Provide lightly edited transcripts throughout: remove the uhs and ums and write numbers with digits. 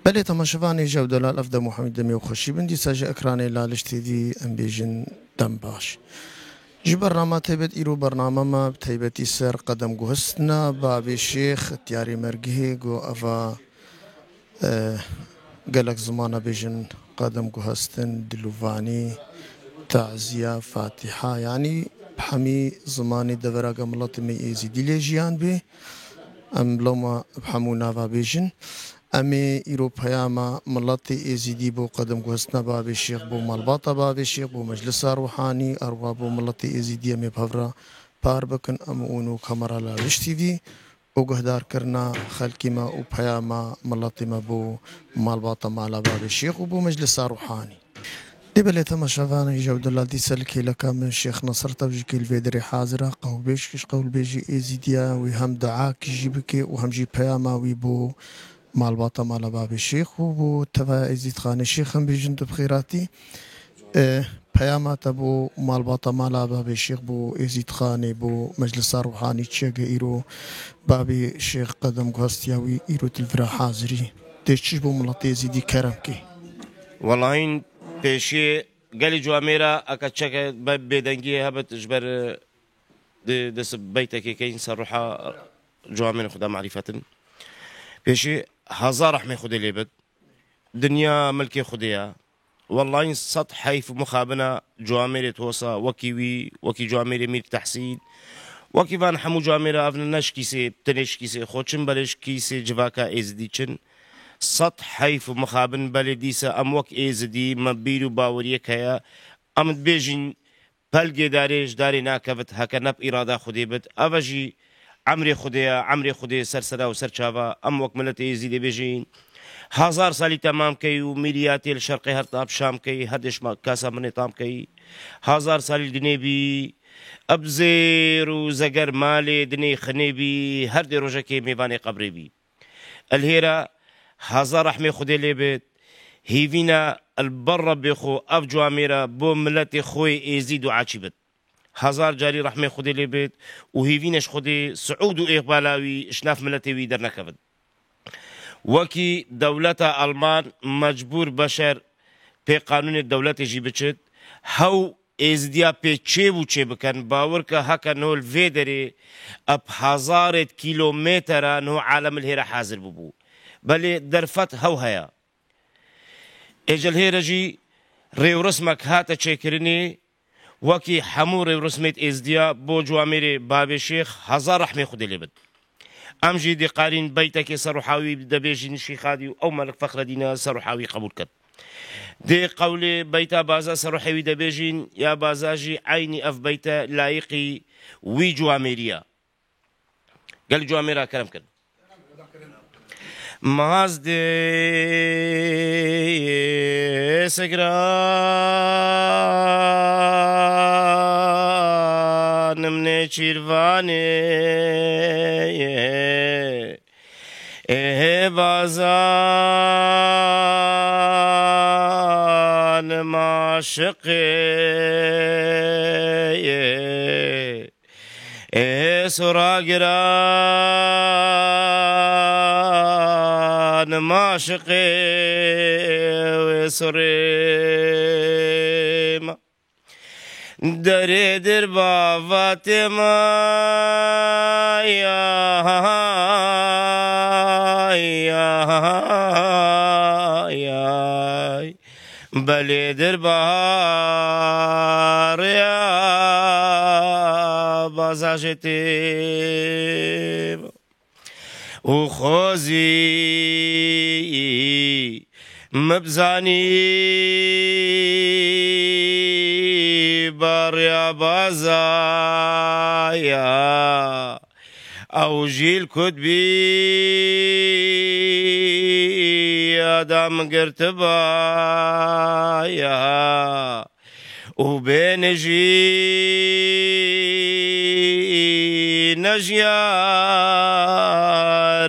بله تماشوانی جودلال افدا محمد دمی و خوشی بندی ساج اکرانی لالش تیدی ام بیجن دم باش. جی برنامه تیبت ایرو برنامه ما تیبتی سر قدم گوهستنا باب شیخ تیاری مرگه گو افا قلق زمان بیجن قدم گوهستن دلوفانی تعزیه فاتحه یعنی بحمی زمانی دورا ملت می ایزی دیلی جیان بی ام لوما بحمو ناوا بیجن امی ایروپیا ما ملت ایزیدی بو قدم گوهستنا باب شیخ بو مالباطا باب شیخ بو مجلس روحانی اروا بو ملت ایزیدی امی بهورا پار بکن ام اونو کامرا لاوشتی دی او گهدار کرنا خلقی ما او پیا ما ملت ما بو مالباطا مالا باب شیخ و بو مجلس روحانی دبل تماشاوان جود الله دي سلكي لكم الشيخ نصر توجيك الفيدري حاضرة قول بيش قول بيجي إيزيديا وهم دعاك يجيبك وهم جي بياما ويبو مال باطا مال باب الشيخ وبو تفا إزيد خان الشيخ هم بيجن بخيراتي بياما تبو مال باطا مال باب الشيخ بو إزيد خان بو مجلس روحاني تشيغ إيرو باب الشيخ قدم قهستياوي إيرو تلفرا حاضري تشيش بو ملطي إزيدي كرمكي والله پیشی گلی جواميرا اكا تشك بدنگي هبت جبر دس بيتك كاين صراحه جوامير خدا معرفة پیشی هزار رحمه خدي ليبد دنيا ملكي خديا والله سطح حيف مخابنا جوامير توصى وكيوي وكي جوامير مير تحسين وكي فان حمو جوامير افنناش كيسي تنش كيسي خوتشن بلش كيسي جواكا ازديچن سطح حيف مخابن بلديسا اموك ازدي مبيرو باوريك هيا امد بيجين بلغي داريش داري ناكفت هكا نب اراده خدي بد افجي عمري خدي سرسرا وسرچاوا اموك ملت ازدي بيجين هزار سالي تمام كي وميلياتي الشرقي هرطاب شام كي هدش ما كاسا من طام كي هزار سالي دنيبي ابزير وزقر مالي دني خنيبي هردي روجكي ميباني قبري بي الهيرة هزار رحمي خدي ليبت هيفينا البر بخو اف جواميرا بو ملتي خوي ازيد وعاچبت هزار جاري رحمي خدي ليبت وهيفينش خدي سعود واقبالاوي اشناف ملتي وي درنكبت وكي دولة ألمان مجبور بشر في قانون الدولة يجي بچت هاو ازديا في چه بكن باوركا هكا نول فيدري اب هزار كيلومتر نو عالم الهيرا حاضر ببو بل درفت هاو هيا اجل هيرا جي ريو رسمك هاتا چكرني وكي حمو ريو رسمت ازديا بو جواميري باب شيخ هزار رحمي خدي لبد امجي دي قارين بيتك سروحاوي دبيجي نشي خادي او ملك فخر دينا سروحاوي قبول كت دي قولي بيتا بازا سروحاوي دبيجين يا بازاجي عيني اف بيتا لايقي وي جواميريا قال جواميرا كلام كد ماز دي سگران من چیروانه بازان معشقه سراغران معشقه وسريم در با فاطمه یا بلی در بهار یا بازاشتی و خوزی مبزانی باريا بازايا او جيل كتبي ادم قرتبايا وبين جي نجيار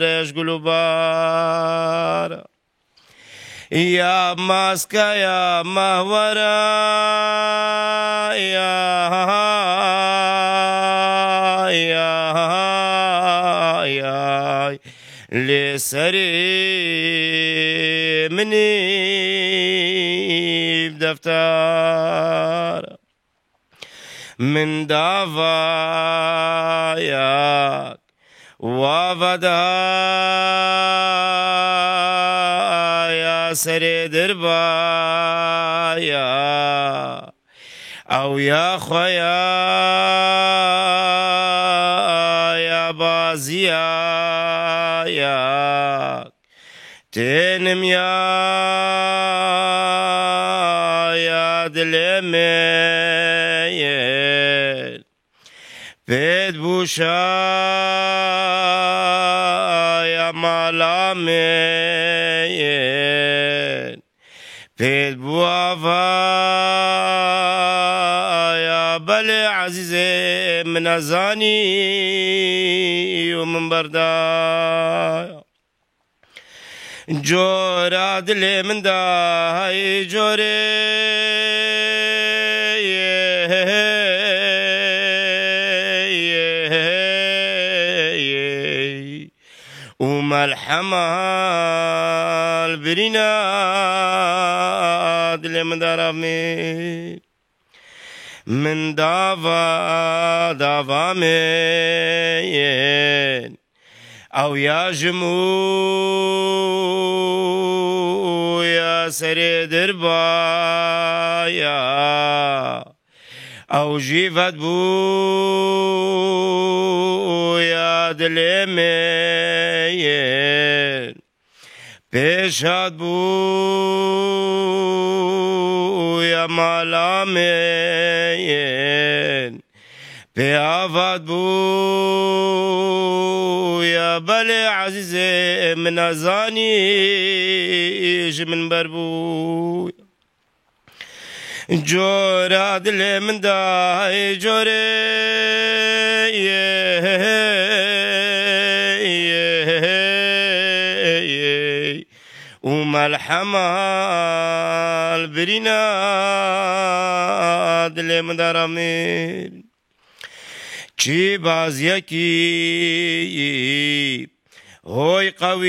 ايش قلوبار يا ماسكا يا مهورا يا لسري من دافاياك وفدايا سري دربايا او يا خويا يا بازياك تنم يا دلمي بيد بوشا يا مالامي بيد بوافا يا بلي عزيزي من أزاني ومن بردا جورا دلي من داي جوري وما الحمال برينا دلي من دارامي من دافا مين او يا جمو يا سري دربايا او جيفت بو يا دلمين بيشاد بو يا مالامين بيافات بو يا بلي عزيزي من أزاني من بربو جورا دلي من داي جوري وما الحمال برينا دلي من دارامين چی باز یکی هوی قوی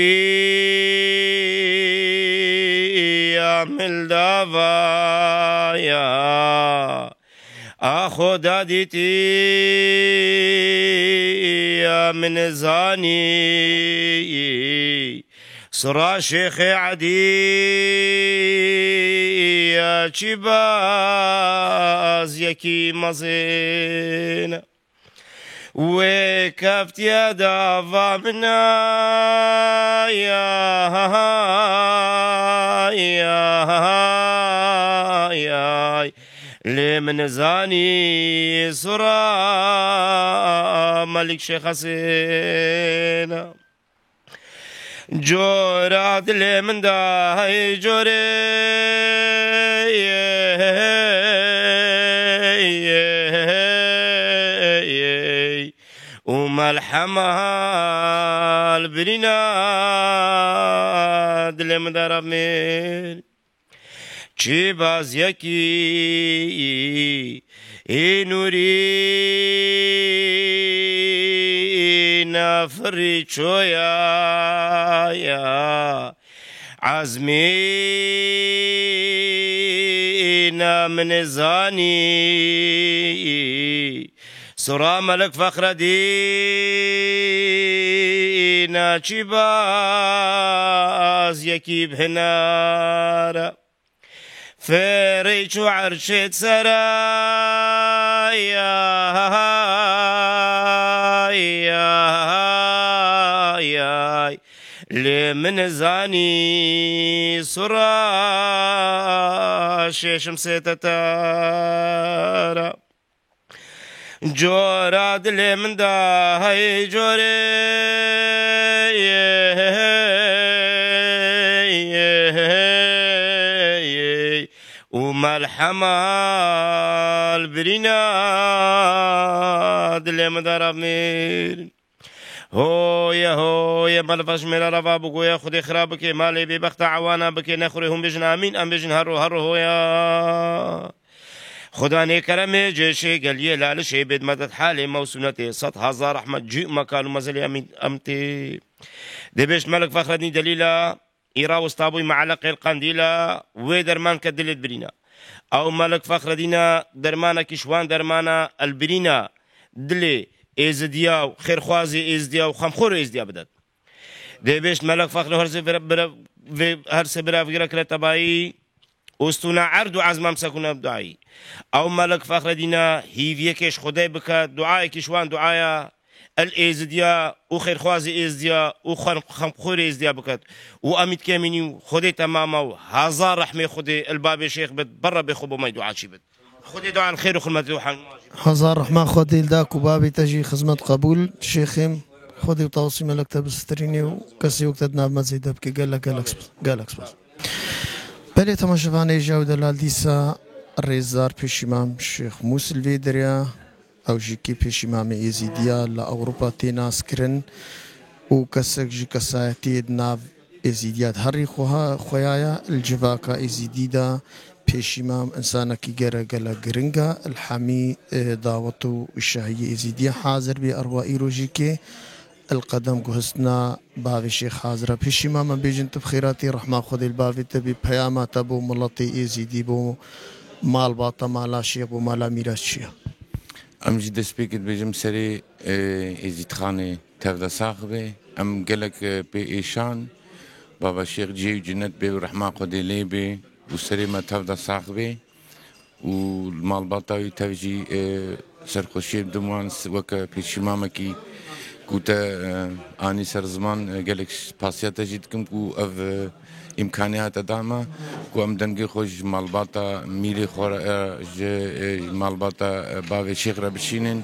یا ملداوایا آخو دادیتی یا من زانی سرا شیخ عدی یا چی باز یکی مزین وكفت يا دافا منا يا لمن زاني سرا ملك شيخ حسين جورات لمن داي جوري وما الحمال برينا دل مدرمين چی باز یکی نوری نفری چویا یا عزمی من زانی سرا ملك فخر دينا چی باز یکی بهنار فريج عرشت سرايا لمن زاني سرا شيشم ستتارا جورا دل من داي جوري وما الحمال برينا دل من درامير هو يا ملفش میرا روا بگو یا خودی خراب که مالی بی بخت عوانا بکی نخوری هم بجن آمین ام بجن هرو هو یا خدا نے کرم جیشے گلیے لالشے بدمدت حال موسونتی 100,000 رحمت جی مکان مزلی امتی دبیش ملك فخر الدين دليلا إيرا وسطابوي معلق القنديلة ويدرمان كدلت برينا او ملك فخر دينا درمانا كشوان درمانا البرينا دلي ازديا وخير خوازي ازديا وخمخور ازديا بدت دي بيش ملك فخر هرسي برا فكرة كلا تباي وستونا عرض وعزمام سكونا بدعي او ملك فخر دينا هيفيكش خداي بك دعاء كشوان دعايا الازديا وخير خوازي ازديا وخمخور ازديا بكت واميت كاميني خدي تماما وهزار رحمه خدي الباب الشيخ بد برا بخبو ما يدعى شي بد خدي دعاء الخير وخدمة روحان هزار رحمة خدي لداك وبابي تجي خدمة قبول شيخهم خدي وتوصي ملك تبستريني وكسي وقت ناب مزيد بكي قال لك بس بلي تماشفاني جاو دلال ديسا الريزار بيشيمام شيخ موسى دريا او جيكي بيشيمام يزيديا لأوروبا تيناس كرن وكسك جي كسايتي ناف يزيديات هري خويايا الجواكا يزيديدا بيشيمام انسانا كي جرا قلا جرينجا الحمي دعوته الشهية يزيديا حاضر بأروا إيروجيكي القدم جهزنا بافي الشيخ حاضرة بيشيما من بيجن تبخيراتي رحمة خذ البافي تبي بياما تبو ملطي إزيدي بو مال باطا مالا شيخ بو مالا ميراث شيخ ام جد سبيكت بيجم سري ازيد خاني تفدا صاحبي ام قالك بي ايشان بابا الشيخ جي جنت بي ورحمة خذ ليبي وسري ما تفدا صاحبي والمال باطا تفجي سرخوشي بدموان وكا بيشيما مكي كوتا اني سر زمان قالك باسياتا جيتكم كو اف امكانيات داما كو ام دنگي خوش مالباتا ميري خور مالباتا باوي شيخ ربشينين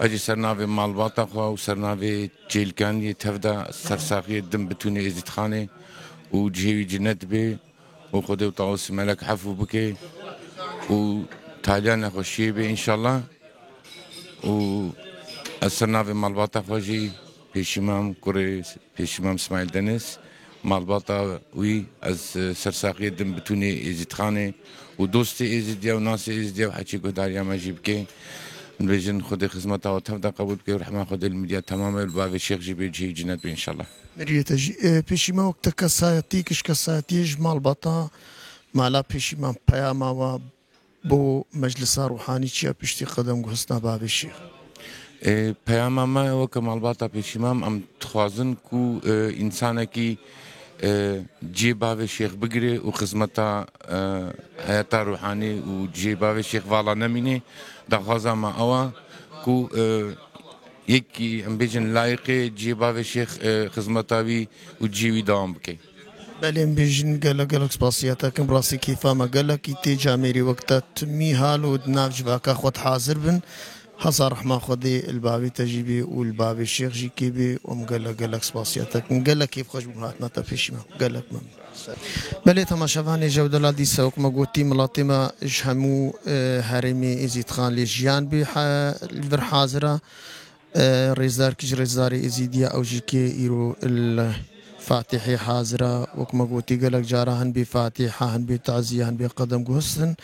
اجي سرناوي مالباتا خو وسرناوي جيلكان يتفدا سرساقي دم بتوني ازيت خاني وجيوي جنت بي وخدي وطاوس ملك حفو بكي وتاليانا خوشي بي ان شاء الله و السرناوي مالباطا خوجي بيشيمام كوري بيشيمام اسماعيل دنس مالباطا وي از سرساقي دم بتوني ازيد خاني ودوستي ازيديا وناسي ازيديا وحكي قداريا ما جيبكي نبيجن خدي خدمتها وتفدا قبول بكي ورحمة خدي الميديا تماما الباب الشيخ جيبي جي جنات ان شاء الله مريتا جي بيشيما وقت كسايتيكش كسايتيج مالباطا مالا بيشيمام بياما و بو مجلس روحاني تشيا بيشتي قدم جهزنا باب الشيخ پیام ما و کمال باتا پیشیمام ام تخوازن کو انسان کی جیباوی شیخ بگیره و خدمتا حیاتا روحانی و جیباوی شیخ والا نمینه دخوازا ما اوا کو یکی ام بیجن لایق جیباوی شیخ خدمتاوی و جیوی دوام بکی بلين بيجن قالك سباسياتا كم راسي كيفا ما قالك تيجا ميري وقتات مي هالو دناف جباكا خود حاضر بن هزار رحمة خدي البابي تجيبي والبابي الشيخ جي كيبي قالك سباسياتك قالك كيف خوش بمهاتنا تفيشما قالك مم بلي تماشافاني جودة لادي سوق ما قوتي ملاطمة جهمو هرمي ازيد خان لجيان بي البر حاضرة ريزار كيج ريزاري ازيديا او جي كي ايرو فاتحي حاضرة وكما قلتي قالك جارا هن بفاتحة هن بتعزية هن بقدم قهستن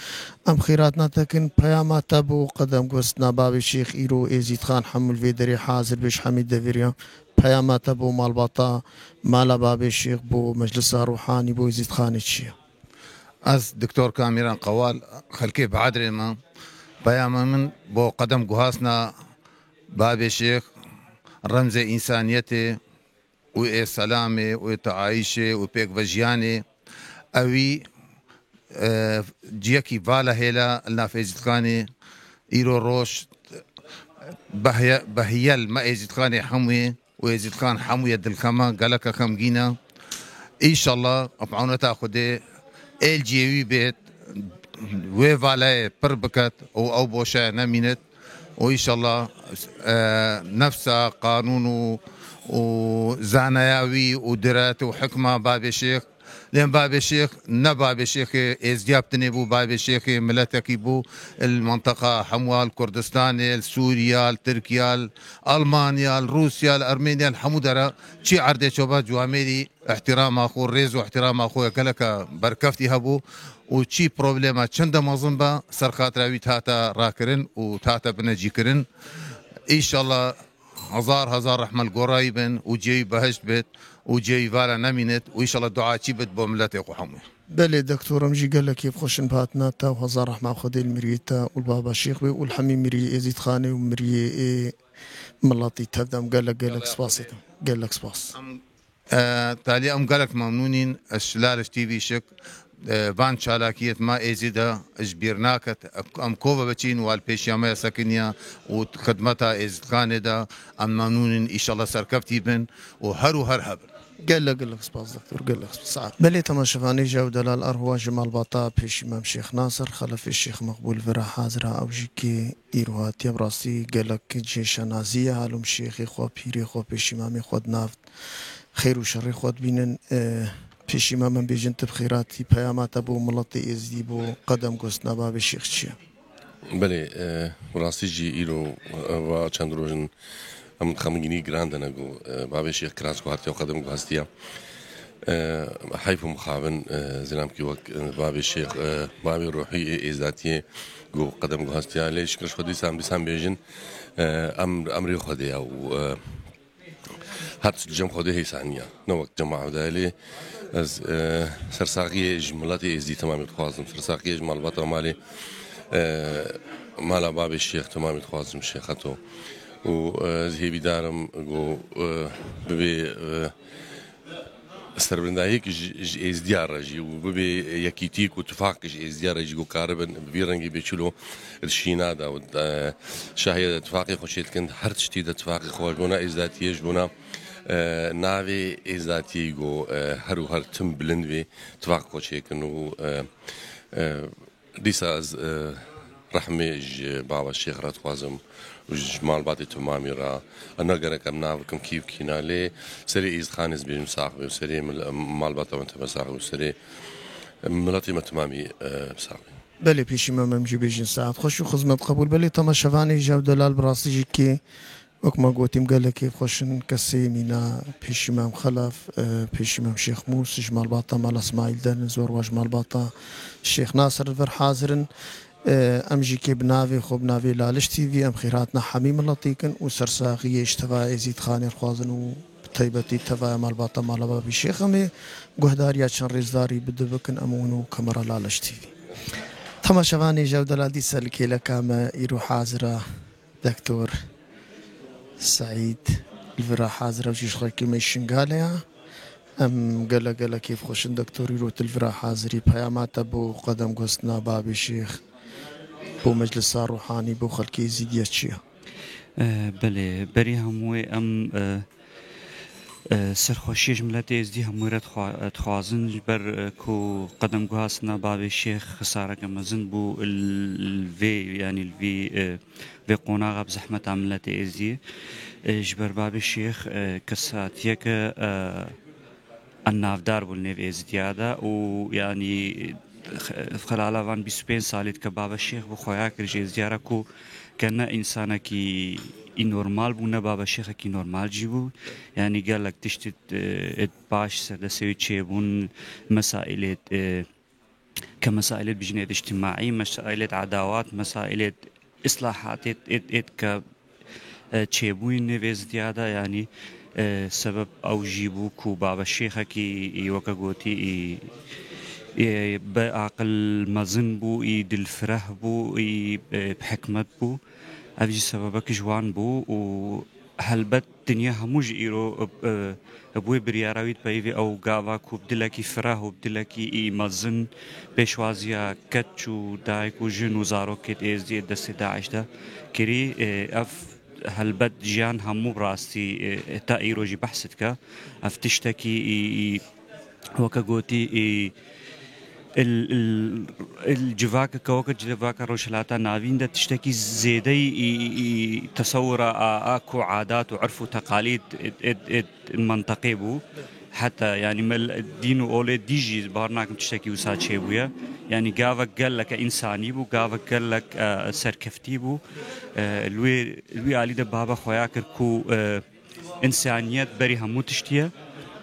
ام خيراتنا تكن بياما تبو قدم قهستنا باب الشيخ ايرو ازيد خان حمل فيدري حاضر بيش حميد دفيريا بياما تبو مال باطا مالا باب الشيخ بو مجلس روحاني بو ازيد خان الشيخ از دكتور كاميران قوال خلكي بعدري ما بياما من بو قدم قهاسنا باب الشيخ رمز انسانيتي و سلامي و تعايشي و بيك فجياني اوي جيكي فالا هيلا النافذكاني ايرو روش بهيال ما ازيدخاني حموي و ازيدخان حموي دلكما قالك خمجينا ان شاء الله افعونا تاخذي ال جي وي بيت و فالا بربكت او بوشا نمينت وان شاء الله نفسها قانون وزانياوي ودرات وحكمة باب الشيخ لأن باب الشيخ باب الشيخ إزديابتني بو باب الشيخ ملتكي بو المنطقة حموال كردستان سوريا تركيا ألمانيا روسيا أرمينيا الحمودرة شي عردي شوبا جواميري احترام أخو الريز واحترام أخو كلك بركفتي هبو وشي بروبليما چند مظنبا سرخاتراوي تاتا راكرن وتاتا بنجي كرن إن شاء الله هزار رحمة قريبا وجي بهشت بيت وجي فالا نمينت وإن شاء الله دعاء بيت بوملاتي وحمي بله دكتورم جي قال لك كيف خوشن باتنا تا وهزار رحمة خدي المريتا والبابا شيخ والحمي مري ازيد خاني ومري ملاطي تبدأ قال لك سباسيتا قال لك سباس تالي قال لك ممنونين الشلال تي في شك بان شالاكيت ما ازيدا اجبرناك كوفا بتشين والبيشياما ساكنيا وخدمتها ازيد كاندا ممنونين ان شاء الله سركفتي بن وهرو هرهب قال لك سباس دكتور قال لك سباس بلي تما شفاني جاو دلال أرهوا جمال باطا بيش إمام شيخ ناصر خلف الشيخ مقبول فرا حاضرة أو جيكي إيروها تيبراسي قال لك جيشا نازية هالوم شيخي خوا بيري خوا بيش إمامي خود نافت خير وشر خود بينن بيش إمام بيجن تبخيراتي بيامات أبو ملطي إزدي بو قدم قسنا باب الشيخ تشيا بله راستی جی ایرو و چند روزن ام خمینی گراندن گو باب شیخ کراس کو هرتی قدم گاستیا حیف مخابن زلام کی وقت باب شیخ باب روحی ذاتی گو قدم گاستیا ليش كرش خدي سام بيجن امري خدي او هات جم خدي هي ثانيه نو وقت جماعه دالي از سرساقي جملاتي ازدي تمام تخوازم سرساقي جمال بطا مالي مالا باب الشيخ تمام تخوازم شيخته وزهي بدارم جو ببي سربنداهيك ازديار رجي وببي يكيتيك وتفاق ازديار رجي جو كاربن ببي رنجي بيشلو الشينا دا شاهية تفاقي خوشيت كنت هر تشتيد تفاقي خوشبونا ازداتي جبونا ناوي ازداتي جو هر تم بلند بي تفاق خوشي كنو ديسا از رحمي بابا الشيخ رات خوازم وجمال باتي تمامي را انا قرك امناكم كيف كينا لي سري از خانز بيجم صاحبي وسري مال باتا وانت مساحبي وسري ملاتي ما تمامي صاحبي بله پیشی ما ممجی بیشین ساعت خوش و خدمت قبول بله تما شفانی جاو دلال براستی جی که وكما قوتيم قال لك كيف خوشن كسي مينا پیش امام خلف پیش امام شيخ موسى جمال باطا مال اسماعيل دنزور وجمال باطا الشيخ ناصر الفر حاضرن امجي كي بنافي خو بنافي لالش تي في ام خيراتنا حميم اللطيكن وسرساخي اشتفا يزيد خاني الخوازن وطيبتي تفا مال باطا مال بابي الشيخ امي قهدار يا شن ريزداري بدبكن امونو كاميرا لالش تي في تما شفاني جاو دلال دي سالكي لكاما يرو حاضرة دكتور سعيد الفرا حاضرة وشيش خاكي ميشن قالها ام قال كيف خوشن دكتور يروت الفرا حاضري بيامات بو قدم قسنا بابي الشيخ بو مجلس روحاني بو خلكي زيدية تشيا بله بري هموي ام سرخوشي جملتي ازدي هموي تخوازن بر كو قدم قاسنا بابي الشيخ خسارة كمزن بو الفي يعني الفي في قناغة بزحمة عملتي ازدي جبر بابي الشيخ كساتيك النافدار بالنيف ازديادا ويعني خلال وان 25 سالت كبابا الشيخ بخويا كرجي زياركو كان انسانا كي نورمال بونا بابا الشيخ كي نورمال جيبو يعني قال لك تشتت باش سدسوي تشيبون مسائل كمسائل بجنيه اجتماعي مسائل عداوات مسائل اصلاحات ك تشيبوين نيف زياده يعني سبب او جيبو كو بابا الشيخ كي وكغوتي بعقل مزن بو دل فرح بو بحكمت بو افجي سببك جوان بو و هلبت دنيا هموج ايرو ابوي برياراويت بايفي او غاوا كو بدلكي فرح وبدلكي مزن بشوازيا كتشو دايكو جنو زاروكيت ازدي دست داعش دا كري اف هلبت جيان همو براستي تا ايروجي بحثتك افتشتكي وكغوتي الجواك كوكا جواك روشلاتا نافين دا تشتكي زيدي تصور اكو عادات وعرف وتقاليد المنطقي بو حتى يعني الدين اولي ديجي بارناكم تشتكي وساد شيبويا يعني قافك قال لك انساني بو قافك قال لك سركفتي بو الوي علي دا بابا خوياكر كو انسانيات بري همو تشتيه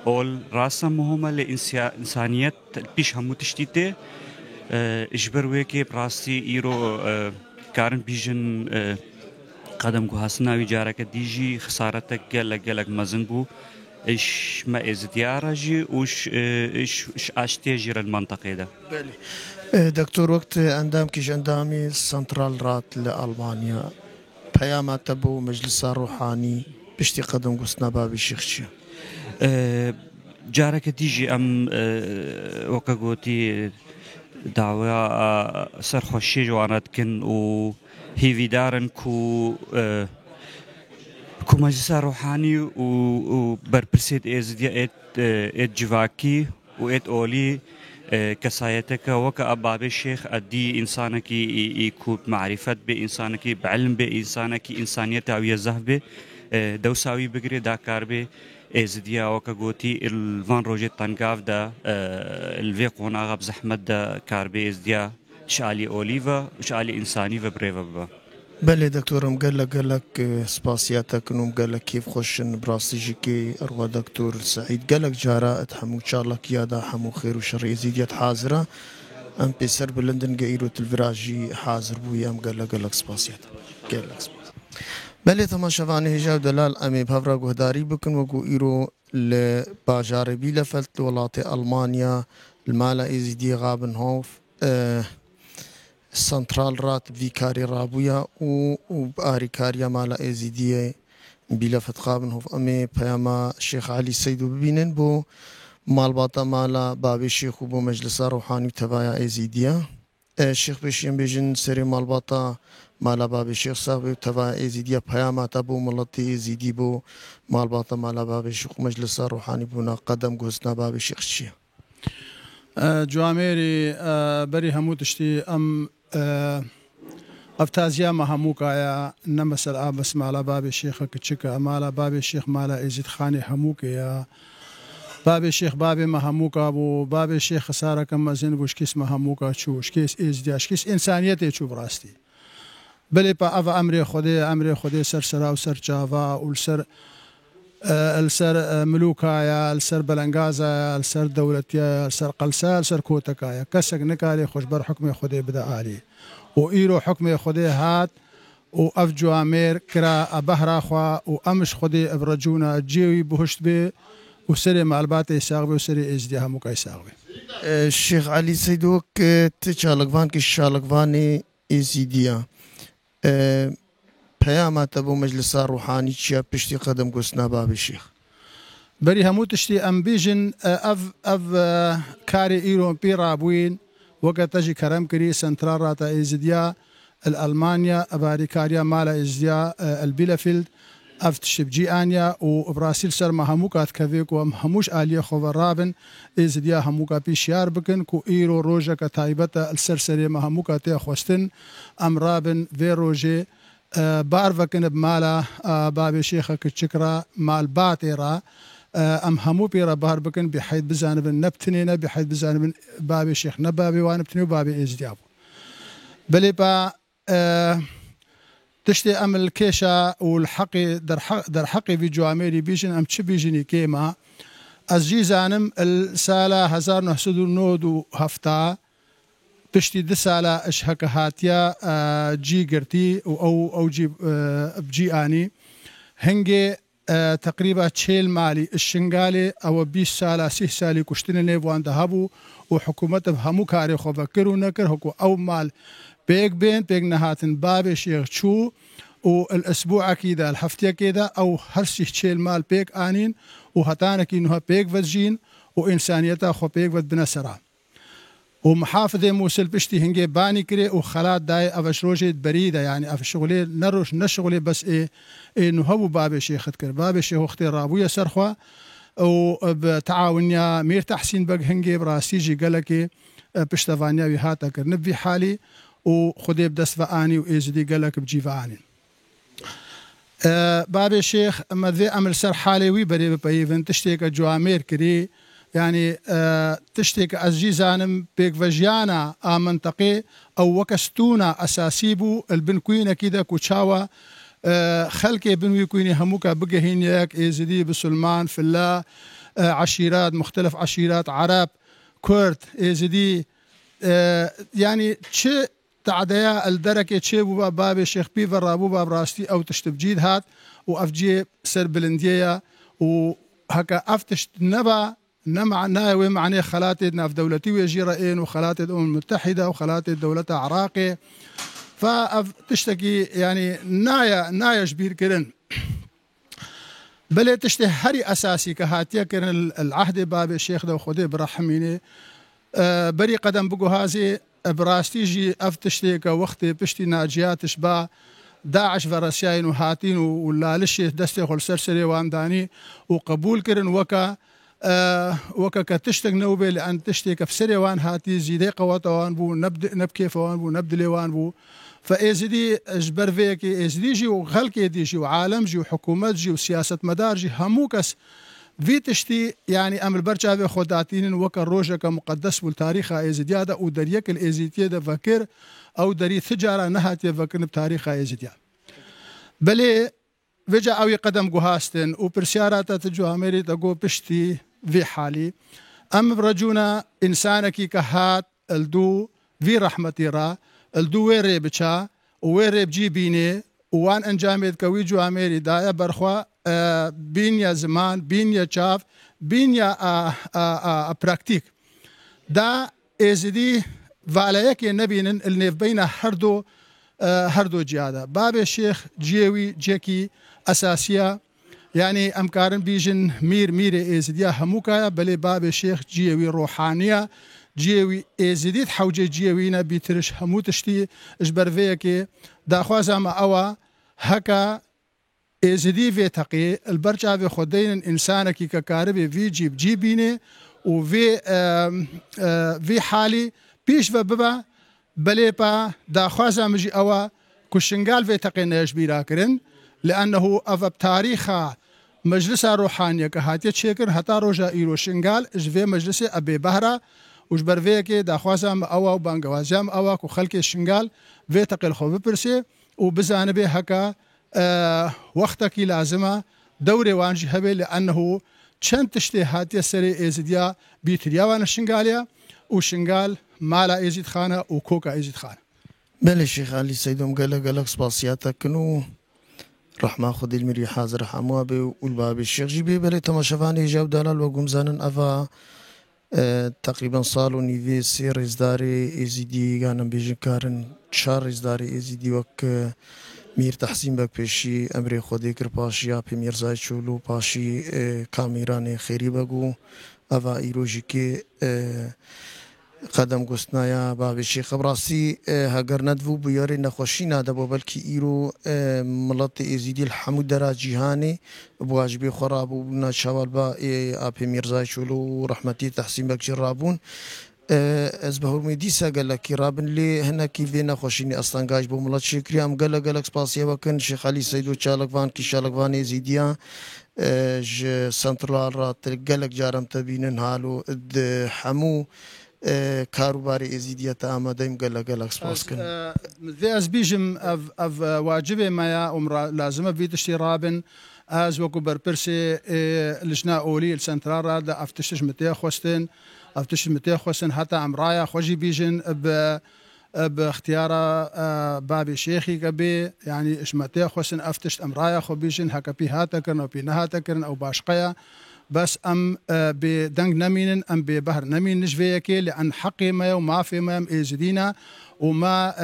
اول راسا مهمة لإنسانية بيش همو تشتيته اجبر ويكي براستي ايرو كارن بيجن قدم قو هاسناوي جارك ديجي خسارتك قلق مزن بو إيش ما إزديارجي إيش أشتيجر المنطقة ده. دكتور وقت اندام كيش اندامي سنترال رات لألمانيا پیام تبو مجلس روحاني بشتي قدم قسنا باب الشيخ جارك تيجي أم وكاغوتي دعوة سرخوشي جوانات كن و هيفي دارن كو مجلس روحاني و بربرسيد إزديا إت جواكي و إت أولي كسايتك وكا أباب الشيخ أدي إنسانك يكون معرفة بإنسانك بعلم بإنسانك إنسانية أو يزهبه دوساوي بقري داكار به إزديا وكا قوتي الفان روجي طنقاف دا الفيقونا غاب زحمت دا كاربي إزديا شالي أوليفا وشالي إنساني وبريفا ببا. بله دكتورم قال لك سباسياتك نوم قال لك كيف خوشن براستيجيكي أروى دكتور سعيد قال لك جارة اتحمو إن شاء الله كيادا حمو خير وشر يزيديات حاضرة أم بيسر بلندن قايرو تلفراجي حاضر بويا أم قال لك سباسياتك قال لك سباسياتك بله تماشاواني هجاو دلال أمي بهفرا قهداري بكن وقو إيرو لباجاربي لفلت ولاطي ألمانيا المالا إزيدي غابن هوف سنترال رات فيكاري رابويا وبآري كاريا مالا إزيدية بلا فتقابن هوف أمي بياما الشيخ علي سيدو ببينن بو مالباطا مالا بابي الشيخ وبو مجلس روحاني تبايا إزيدية الشيخ بشيم بيجن سري مالباطا مالا بابي الشيخ صاحبي تبايا إزيدية بياما تبو ملطي إزيدي بو مالباطا مالا بابي الشيخ مجلس روحاني بونا قدم قوسنا بابي الشيخ الشيخ جواميري بري هموتشتي أم افتازيا ما هموكا يا نمسل ابس مالا باب الشيخ كتشكا مالا باب الشيخ مالا ازيد خاني هموكا يا باب الشيخ بابي ما هموكا ابو باب الشيخ خساره كما زين بوش كيس ما هموكا تشوش كيس ازدياش كيس انسانيتي تشوف راستي بلي با افا امري خدي سرسرا وسر جافا والسر السر ملوكايا السر بلنغازا السر دولتيا السر قلسا السر كوتكايا كسك نكالي خوشبر حكمي خدي بدا آلي وإيرو حكمي خدي هات وأفجو أمير كرا أبهرا خوا وأمش خدي أبرجونا جيوي بهشت بي وسري معلباتي ساغبي وسري إزديها موكاي ساغبي الشيخ علي سيدوك تشالقفان كشالقفاني إزيديا پیامات ابو مجلس روحاني چیا پشتی قدم گسنا باب الشيخ بري هموتشتي ام بيجن اف كاري ايرون بيرابوين وقت تجي كرم كري سنترال راتا ازديا الالمانيا اباري كاريا مالا ازديا البيلافيلد اف تشبجي انيا وبراسيل سر ما هموكات كافيك وهموش اليه خبرابن ازديا هموكا بيشيار بكن كو ايرو روجا كتايبتا السرسري ما هموكات خوستن امرابن في روجي بارفكن بمالا بابي شيخ كتشكرا مال باتيرا ام همو بيرا بار بكن بحيث بزانب نبتنينا بحيث بزانب بابي شيخ نبابي وانبتني وبابي ازديابو بلي با تشتي ام الكيشا والحقي در حقي في جواميري بيجن ام تش بيجني كيما ازجي زانم السالة 1909 هفتا تشتي دسالة اشهك هاتيا جي قرتي او جي بجي اني هنجي تقريبا تشيل مالي الشنغالي او 20 سالة 6 سالي كشتن نيفوان ذهبوا وحكومته همو كاري خو فكروا نكر هكو او مال بيك بين بيك نهاتن بابي شيخ شو والاسبوع كذا الحفتيه كذا او هرسي تشيل مال بيك انين وهتانك انها بيك فجين وانسانيتها خو بيك بنسرا ومحافظة موصل بشتي هنجي باني كري وخلات داي افشروجي بريدة يعني افشغلي نروش نشغلي بس ايه انه هو بابي شيخ تكر بابي شيخ اختي رابويا سرخوا وبتعاونيا مير تحسين بق هنجي براسيجي قالكي بشتفانيا وهاتا كر نبي حالي وخدي بدس فاني وايزدي قالك بجي فاني بابي شيخ اما ذي امل سر حالي وي بري بايفن تشتيك جوامير كري يعني تشتيك أزجي زانم بيك فجيانا منطقي أو وكستونا أساسيبو البنكوينة كده كوتشاوا خلقي بنوي كويني هموكا بقهين ياك إيزدي بسلمان في الله عشيرات مختلف عشيرات عرب كورد إيزدي يعني تش تعديا الدركة تشيبو بابي شيخ بيفر رابو باب راستي أو تشتبجيد هات وأفجي سر بلندية هكا أفتشت نبا نمع ناوي معني خلاتي ناف دولتي ويجيرائين وخلاتي الأمم المتحدة وخلاتي الدولة عراقي فتشتكي يعني نايا جبير كرن بل تشتهي هري أساسي كهاتيا كرن العهد باب الشيخ دو خدي برحميني بري قدم بقو هذه براستيجي أفتشتي كوقتي بشتي ناجيات شبا داعش فرسيين وهاتين ولا لشي دستي خل سرسري وامداني وقبول كرن وكا كتشتك نوبي لأن تشتك في سري وان هاتي زيدي قوات وان بو نبكي فوان بو نبدلي وان بو فإزدي اجبر فيكي إزدي جي وخلقي دي جي وعالم جي وحكومات جي وسياسة مدار جي هموكس في تشتي يعني أمر برشا خداتين وكا روجا كمقدس والتاريخ إزديادا ودريك الإزديا دا فكر أو دري تجارة نهات يفكر بتاريخ إزديا بلي فيجا أوي قدم جهاستن وبرسيارات تجو أمري تجو بشتي في حالي أم برجونا إنسانك كهات الدو في رحمتي را الدو ويري بتشا ويري بجيبيني وان انجامد كوي جو أمري دايا برخوا بينيا زمان بينيا شاف بينيا براكتيك دا إزدي فعليك النبي النيف بين هردو جيادة باب الشيخ جيوي جيكي أساسية يعني أمكارن بيجن مير إزديا هموكايا بلي باب الشيخ جيوي روحانية جيوي إزديت حوجي جيوينا بيترش هموتشتي اجبر فيكي دا خوازا ما أوا هكا إزدي في تقي البرجع في خدين إنسانك ككاربي في جيبيني وفي في حالي بيش ببا بلي با دا خوازا مجي أوا كشنقال في تقينا يجبيرا كرن لأنه أفا بتاريخا مجلسة روحانية كهاتية شكر هتا روجا إيرو شنقال اجفي مجلسة أبي بهرة وجبر فيكي دا خوازا أوا وبانقوازام أوا كو خلقي الشنقال في تقي الخوف برسي وبزانبي هكا وقتك لازمة دوري وانجي هبي لأنه چند تشتي هاتية سري إزديا بيتريا وانا الشنقالية وشنقال مالا إزيد خانة وكوكا إزيد خانة بله شيخ علي سيدهم قالك سباسياتك كنو رحمة خدي المري حاضر حموا بي والباب الشيخ جيبي بله تماشفاني جاو دلال وقمزانن أفا تقريبا صالو نيفي سير إزداري إزيدي غانم بيجن كارن شار إزداري إزيدي وك مير تحسين بك بيشي أمري خودي كر باشيا بي ميرزاي چولو باشي كاميراني خيري بگو أفا إيروجي كي قدم گستنایا باب الشيخ براسي هاگر ندفو بياري نخوشي نادبو بلكي إيرو ملط إزيدي الحمود درا جيهاني بواجبي خراب وبنا شوال با أبي ميرزاي چولو رحمتي تحسين بك جرابون از به هرمی دیسا گله کی رابن لی هنر کی وی نخوشینی اصلا گاج بو ملت شکری هم گله سپاسیه وکن شیخ علی سیدو چالکوان کی چالکوانی زیدیا ج سنترال را ترگلک جارم تبینن حالو حمو کاروباری ازیدیا تامدیم گله سپاس کن. ذي از بیجم اف واجبه ما عمر لازمه بيتشتي رابن از وكو بربرسي لجنا اولي السنترال را دا افتشش متى خوستن افتش متى خوسن حتى امرايا خوجي بيجن باختيار بابي شيخي كبي يعني اش متى خوسن افتش امرايا خو بيجن هكا بي هاتكن او بي نهاتكن او باشقيا بس ام بدنگ نمين ام ببهر نمين نجفيكي لان حقي ما وما في ما ازدينا وما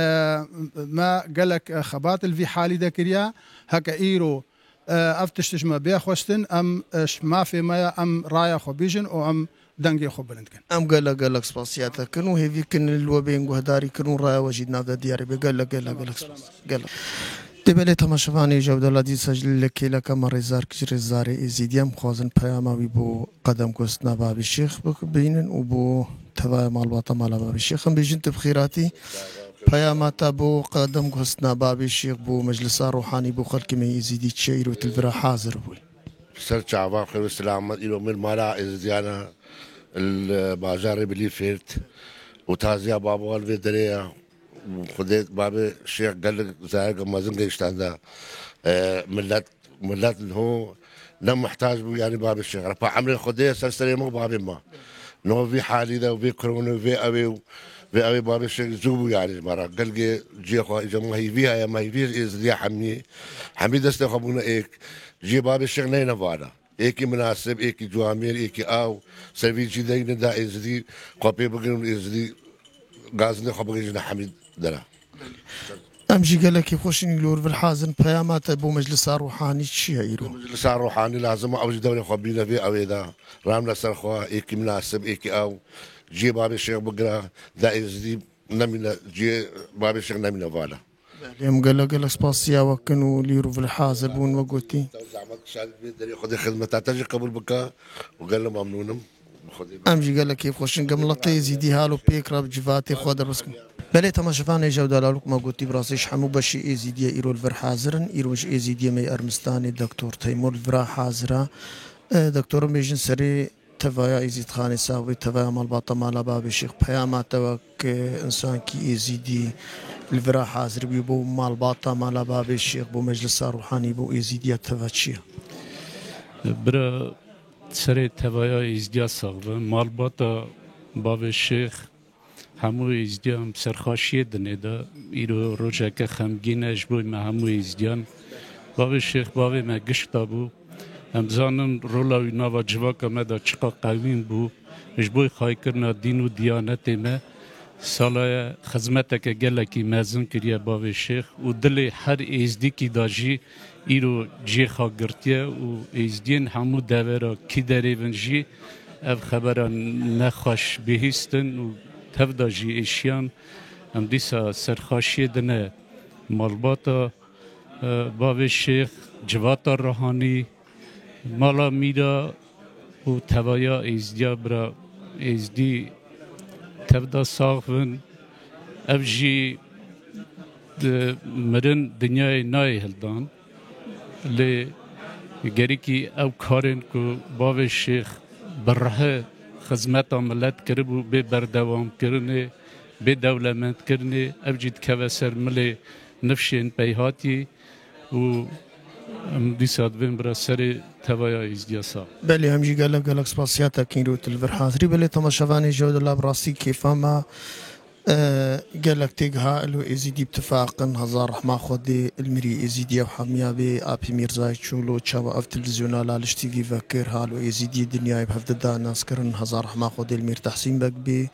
ما قالك خبات في حالي ذكريا هكا ايرو افتش ما بيا خوستن ام اش ما في ما ام رايا خو بيجن او ام دنگي خو بلندكن ام قالك سباسياتا كنو هيفي كن الوبين وهداري كنو رايا وجدنا ذا دياري قالك سباس قالك دبلت تماشفاني جود الله دي سجل لك لك مرزار كجر زاري ازيديام خوازن پیاماوي بو قدم گستنا باب الشيخ بينن وبو توا مال باطا مال باب الشيخ بيجن تبخيراتي پیاماتا بو قدم گستنا باب الشيخ بو مجلس روحاني بو خلق مي ازيدي تشير وتلفرا حاضر بو سر شعبان خير السلام إلى من مالا ازديانا البازار بلي فيرت وتازيا بابا الفيدريا وخديت بابي الشيخ قال لك زايق ما زنقيش هذا ملات اللي هو لم محتاج يعني باب الشيخ رفع عمري خديه سلسلة مو بابي ما نو في حالي ذا وفي كورونا وفي أبي باب الشيخ زوبو يعني مرة قال لي جي أخو إذا ما هي فيها يا ما هي فيها إزديا حميد استخبونا إيك جي باب الشيخ نينا فانا ایکی مناسب ایکی جوامیر ایکی آو سروی چی دی ندا ازدی قابی بگیرن ازدی غازنی خب بگیرن حمید دلا امجي قال لك يخشني لور بالحازن بيامات ابو مجلس روحاني شي يرو مجلس روحاني لازم اوج دولة خبينا في او اذا رامنا سرخوا ايكي مناسب ايكي او جي بابي الشيخ بقرا دا ازدي نمنا جي بابي الشيخ نمنا فالا اليوم قال لك سباسيا وكانوا ليرو بالحازب وقلتي زعما شاد بيدري خذ خدمه تاجي قبل بكا وقال له ممنونم امجي قال لك كيف خوشن قبل زيدي هالو بيكرا بجفاتي خود الرسكم بلي تماشفان جوده لالوك ما قلتي براسيش حمو بشي ازيديا ايرو الفر حاضرن ايروش ازيديا مي ارمستاني دكتور تيمور الفرا حاضره دكتور ميجن سري تفايا ازيد خاني ساوي تفايا مال باطا مال باب الشيخ بياما توك انسان كي ازيدي الفرا حاضر بيبو مال باطا مال باب الشيخ بو مجلس روحاني بو ازيديا تفاتشيا برا سري تفايا ازيديا صاغبه مال باطا باب الشيخ همو ازدیان سرخاشی دنه دا ایرو روچه که خمگینش بوی ما همو ازدیان باب شیخ باب ما گشتا بو همزانم رولاوی ناوا جواکا ما دا چقا قوین بو اش بوی خواهی کرنا دین و دیانت ما سالای خزمت که گلکی مزن کریه باب شیخ و دل هر ازدی کی داجی ایرو جی خواه گرتیه و ازدین همو دوارا کی دریون جی اف خبرا نخوش بهیستن و تفدا جی ایشیان ام دیسا سرخاشی دنه مالباتا باب الشيخ جواتا روحانی مالا میرا و توایا ایزدیا برا ایزدی تفدا ساغفن اف جی مرن دنیای نای هلدان لی گریکی او کارن که باب الشيخ بره خدمت ملت کربو به بردوام کرنه به دولمند کرنه ابجد کوسر ملی نفشین پیهاتی و دیساد ویم برا سر توایا ازدیاسا بله همجی گلک سپاسیاتا کین رو تلور حاضری بله تماشاوانی جود الله براستی کیفا ما قالك تيجها له ازيدي بتفاقا هزار رحمة خدي المري ازيدي وحميا بي ابي ميرزاي تشولو تشاوا اف تلفزيون لا لشتي فكر هالو ازيدي دنيا بهفد دا ناس كرن هزار رحمة خدي المير تحسين بك بي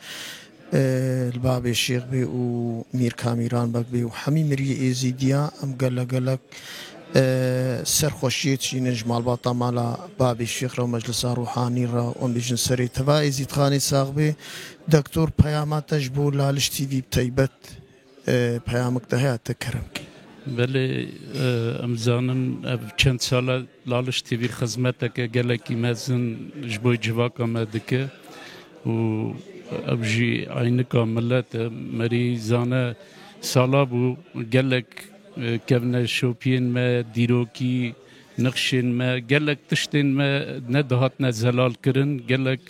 الباب الشيخ بي ومير كاميران بك بي وحمي مري ازيديا ام قالك سرخوشيت شي نجمال باطا مالا باب الشيخ رو مجلس روحاني را ام بيجن سري تفا ازيد خاني ساغبي دكتور پیامات تجبور لالش تي في بتيبت پیامك ده تكرمك بله امزانم چند سال لالش تي في خدمتك گلکی مزن جبوی جواکا مدکه و ابجي عينكا ملت مريزانه سالا بو گلک كفنا شوبين ما ديروكي نقشين ما قالك تشتين ما ندهاتنا زلال كرن قالك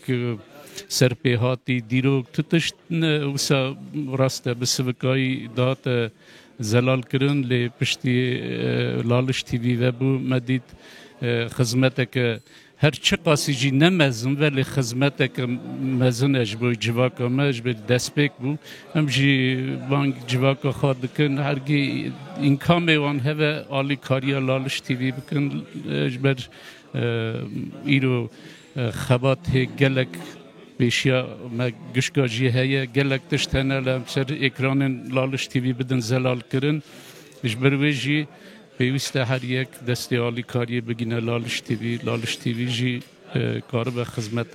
سربيهاتي ديروك تتشتن وسا راستا بسفكاي دات زلال كرن لي بشتي لالش تي في وابو مديد خدمتك هر چه قاسی جی نمزن ولی خدمتك مزن اجبوی جواکا ما اجبوی دسپیک بو هم جی بانگ جواکا خواد کن هرگی این کامی وان هوا آلی کاریا لالش تیوی بکن اجبر ایرو خبات گلک بیشیا ما گشکا جی هیا گلک تشتنه لهم سر اکران لالش تیوی بدن زلال کرن اجبر ویجی پیوسته هر یک دستی آلی کاری بگینه لالش تیوی جی کار به خدمت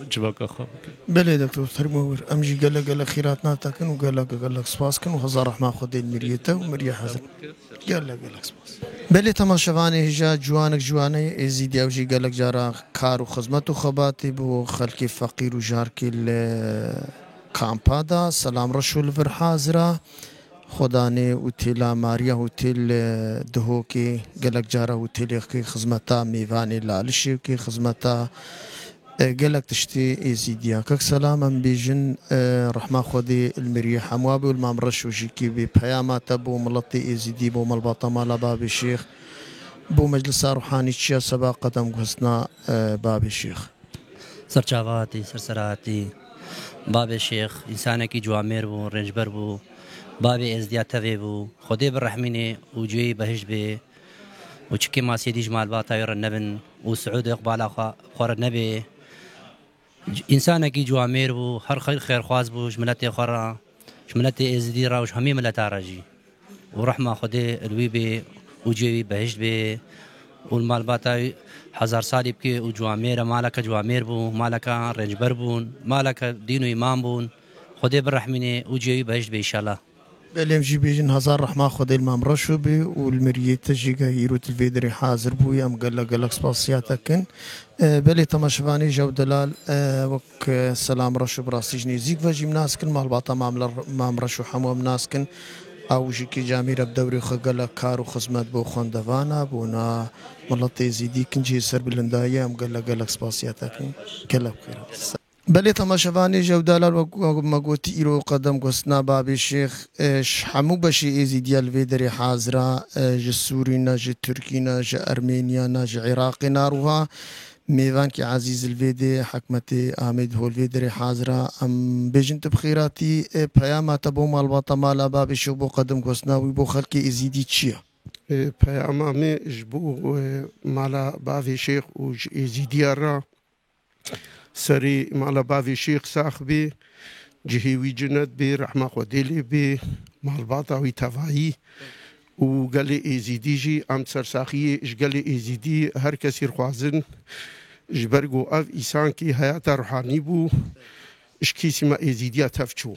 جواکا خواب کن بله دکتر ترمور امجی گله خیرات ناتا کن و گله سپاس کن و هزار رحمه خودی المریته و مریه حضر گله سپاس بله تماشاوانی هجا جوانه ازیدی اوجی گله جارا کار و خدمت و خباتی بو خلکی فقیر و جارکی کامپادا سلام رشول ور حاضره خدانه اوتیلا ماریا اوتیل دهوکی گلک جارا اوتیل کی خدمتا میوانی لالشی کی خدمتا گلک تشتی ازیدیا کک سلام ام بیجن رحمه خودی المریح امواب والمامرش وجيكي بپیامات بو ملطی ازیدی بو ملبطه مال باب الشيخ بو مجلس روحاني چیا سبا قدم گسنا باب الشيخ سرچاواتی سرسراتی باب الشيخ انسان کی جوامر بو رنجبر بو باب ازدیات بو خدای بالرحمینه و جوی بهش به و چکی ما سیدی جمال باتا یر نبن وسعود إقبال خور نبي إنسانك جوامير بو هر خير خواز بو شملتي خورا شملتي إزديرا وش همي ملتا راجي ورحمة خدي الويبي وجيبي بهشت بي والمال باتا هزار سالي بكي وجوامير مالك جوامير بو مالك رنجبر بون مالك دينو إمام بون خدي بالرحمني وجيبي بهشت بي إن شاء الله بلیم جی بیجن هزار رحمة خدای المام رشو بی والمریت تجیگه ایروت الفیدری حاضر بوی ام گلک سپاسیاتکن بلی تماشوانی جو دلال وک سلام رشو براستیج نزیک و جیم ناسکن مالباتا مام رشو حمو ناسکن او جی کی جامیر بدوری خگلک کارو خدمت بو خواندوانا بونا ملت زیدی کنجی سر بلندایی ام گلک سپاسیاتکن کلب خیر بلي تماشواني جو دلال ومقوتي إيرو قدم قسنا بابي الشيخ حمو بشي إيزي ديال فيدري حاضرة جا سورينا جا تركينا جا أرمينيانا جا عراقنا روها ميوان كي عزيز الفيدي حكمتي آمد هو الفيدري حاضرة أم بيجنت بخيراتي بياما تبو مالباطا مالا بابي شو بو قدم قسنا ويبو خلقي إيزي دي تشيا بياما مي جبو مالا بابي الشيخ وج إيزي ديارا سري مال بابي شيخ صاحبي جهوي جنت بي رحمة خديلي بي مال باطاوي تفاهي وقال لي إيزيدي جي أم سرساخي إش قال لي إيزيدي هر كسير خوازن جبرقو أف إيسان كي حياة روحاني بو إش كيسي ما إيزيديا تفچو